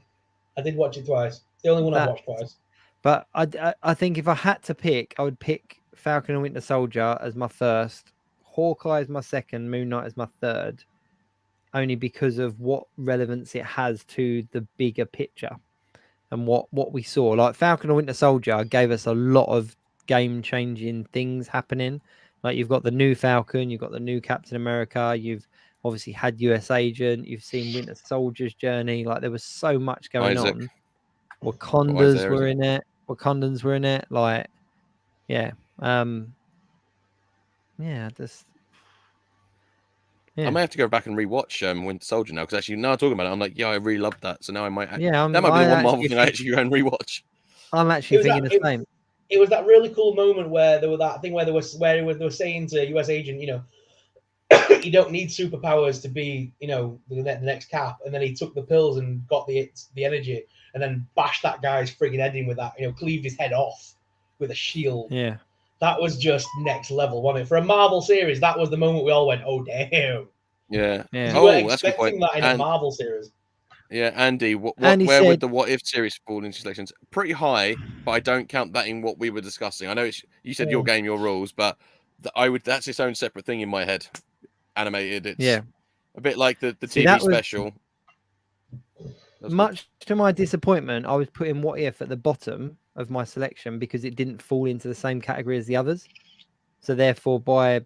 D: I did watch it twice. It's the only one I've watched twice.
C: But I think if I had to pick, I would pick Falcon and Winter Soldier as my first, Hawkeye is my second, Moon Knight is my third, only because of what relevance it has to the bigger picture and what we saw. Like Falcon and Winter Soldier gave us a lot of game-changing things happening. Like you've got the new Falcon, you've got the new Captain America, you've obviously had US Agent, you've seen Winter Soldier's journey. Like there was so much going on. Wakandans were in it. Wakandans were in it. Like, yeah. Just. Yeah.
B: I may have to go back and rewatch Winter Soldier now, because actually now I'm talking about it, I'm like, yeah, I really loved that. So now I might. That might be the one Marvel thing I actually go and rewatch.
C: I'm actually thinking the same.
D: It was that really cool moment where there was that thing where they were saying to US Agent, you know, you don't need superpowers to be, you know, the next Cap, and then he took the pills and got the energy, and then bashed that guy's friggin' head in with that, you know, cleaved his head off with a shield.
C: Yeah.
D: That was just next level, wasn't it? For a Marvel series, that was the moment we all went, "Oh damn!"
B: Yeah.
D: We weren't expecting that in a Marvel series.
B: Yeah, Andy, where would the What If series fall into selections? Pretty high, but I don't count that in what we were discussing. I know you said your game, your rules, but that's its own separate thing in my head. Animated, it's a bit like the TV special.
C: Much to my disappointment, I was putting What If at the bottom of my selection because it didn't fall into the same category as the others. So therefore, by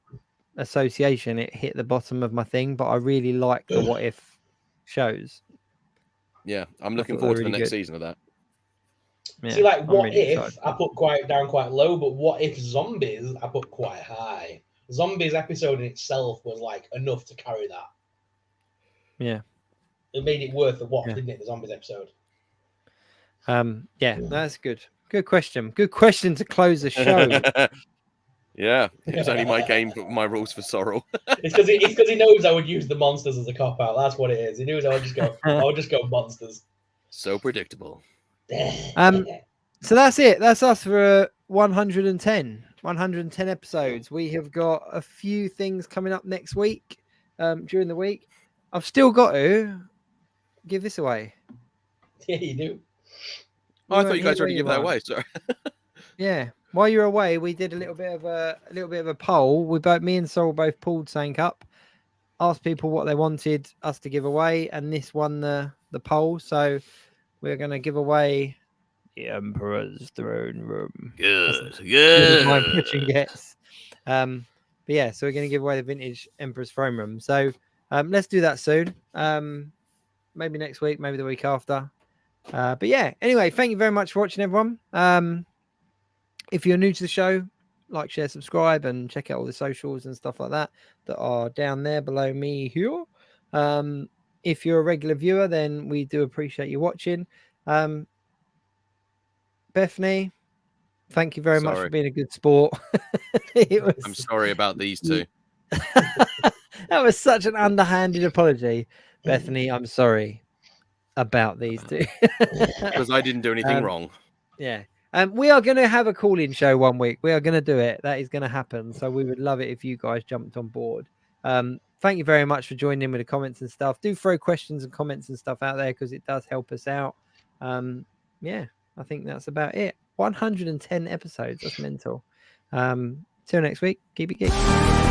C: association, it hit the bottom of my thing. But I really like the What If shows.
B: Yeah, I'm looking forward to the next season of that.
D: Yeah, see, like What If I put down quite low, but What If Zombies I put quite high. Zombies episode in itself was like enough to carry that.
C: Yeah.
D: It made it worth the watch, didn't it? The Zombies episode.
C: That's good. Good question. Good question to close the show.
B: Yeah, it was only my game, but my rules for Sorrell.
D: It's because he knows I would use the monsters as a cop out. That's what it is. He knows I would just go monsters.
B: So predictable.
C: So that's it. That's us for 110 episodes. We have got a few things coming up next week. During the week, I've still got to give this away.
D: Yeah, you do.
B: I thought you guys already gave that away. Sorry.
C: Yeah. While you're away, we did a little bit of a poll. Me and Sorrell both pulled something up, asked people what they wanted us to give away, and this won the poll. So we're going to give away the Emperor's Throne Room.
B: Good.
C: My impression gets. But yeah, so we're going to give away the vintage Emperor's Throne Room. So let's do that soon. Maybe next week, maybe the week after. But yeah, anyway, thank you very much for watching, everyone. If you're new to the show, like, share, subscribe, and check out all the socials and stuff like that are down there below me here. If you're a regular viewer, then we do appreciate you watching. Bethany, thank you very much for
B: Sorry.
C: being a good sport.
B: I'm sorry about these two.
C: That was such an underhanded apology, Bethany. I'm sorry about these two.
B: Because I didn't do anything wrong.
C: Yeah. We are going to have a call-in show one week. We are going to do it. That is going to happen. So we would love it if you guys jumped on board. Thank you very much for joining in with the comments and stuff. Do throw questions and comments and stuff out there because it does help us out. Yeah, I think that's about it. 110 episodes. That's mental. Till next week. Keep it geek.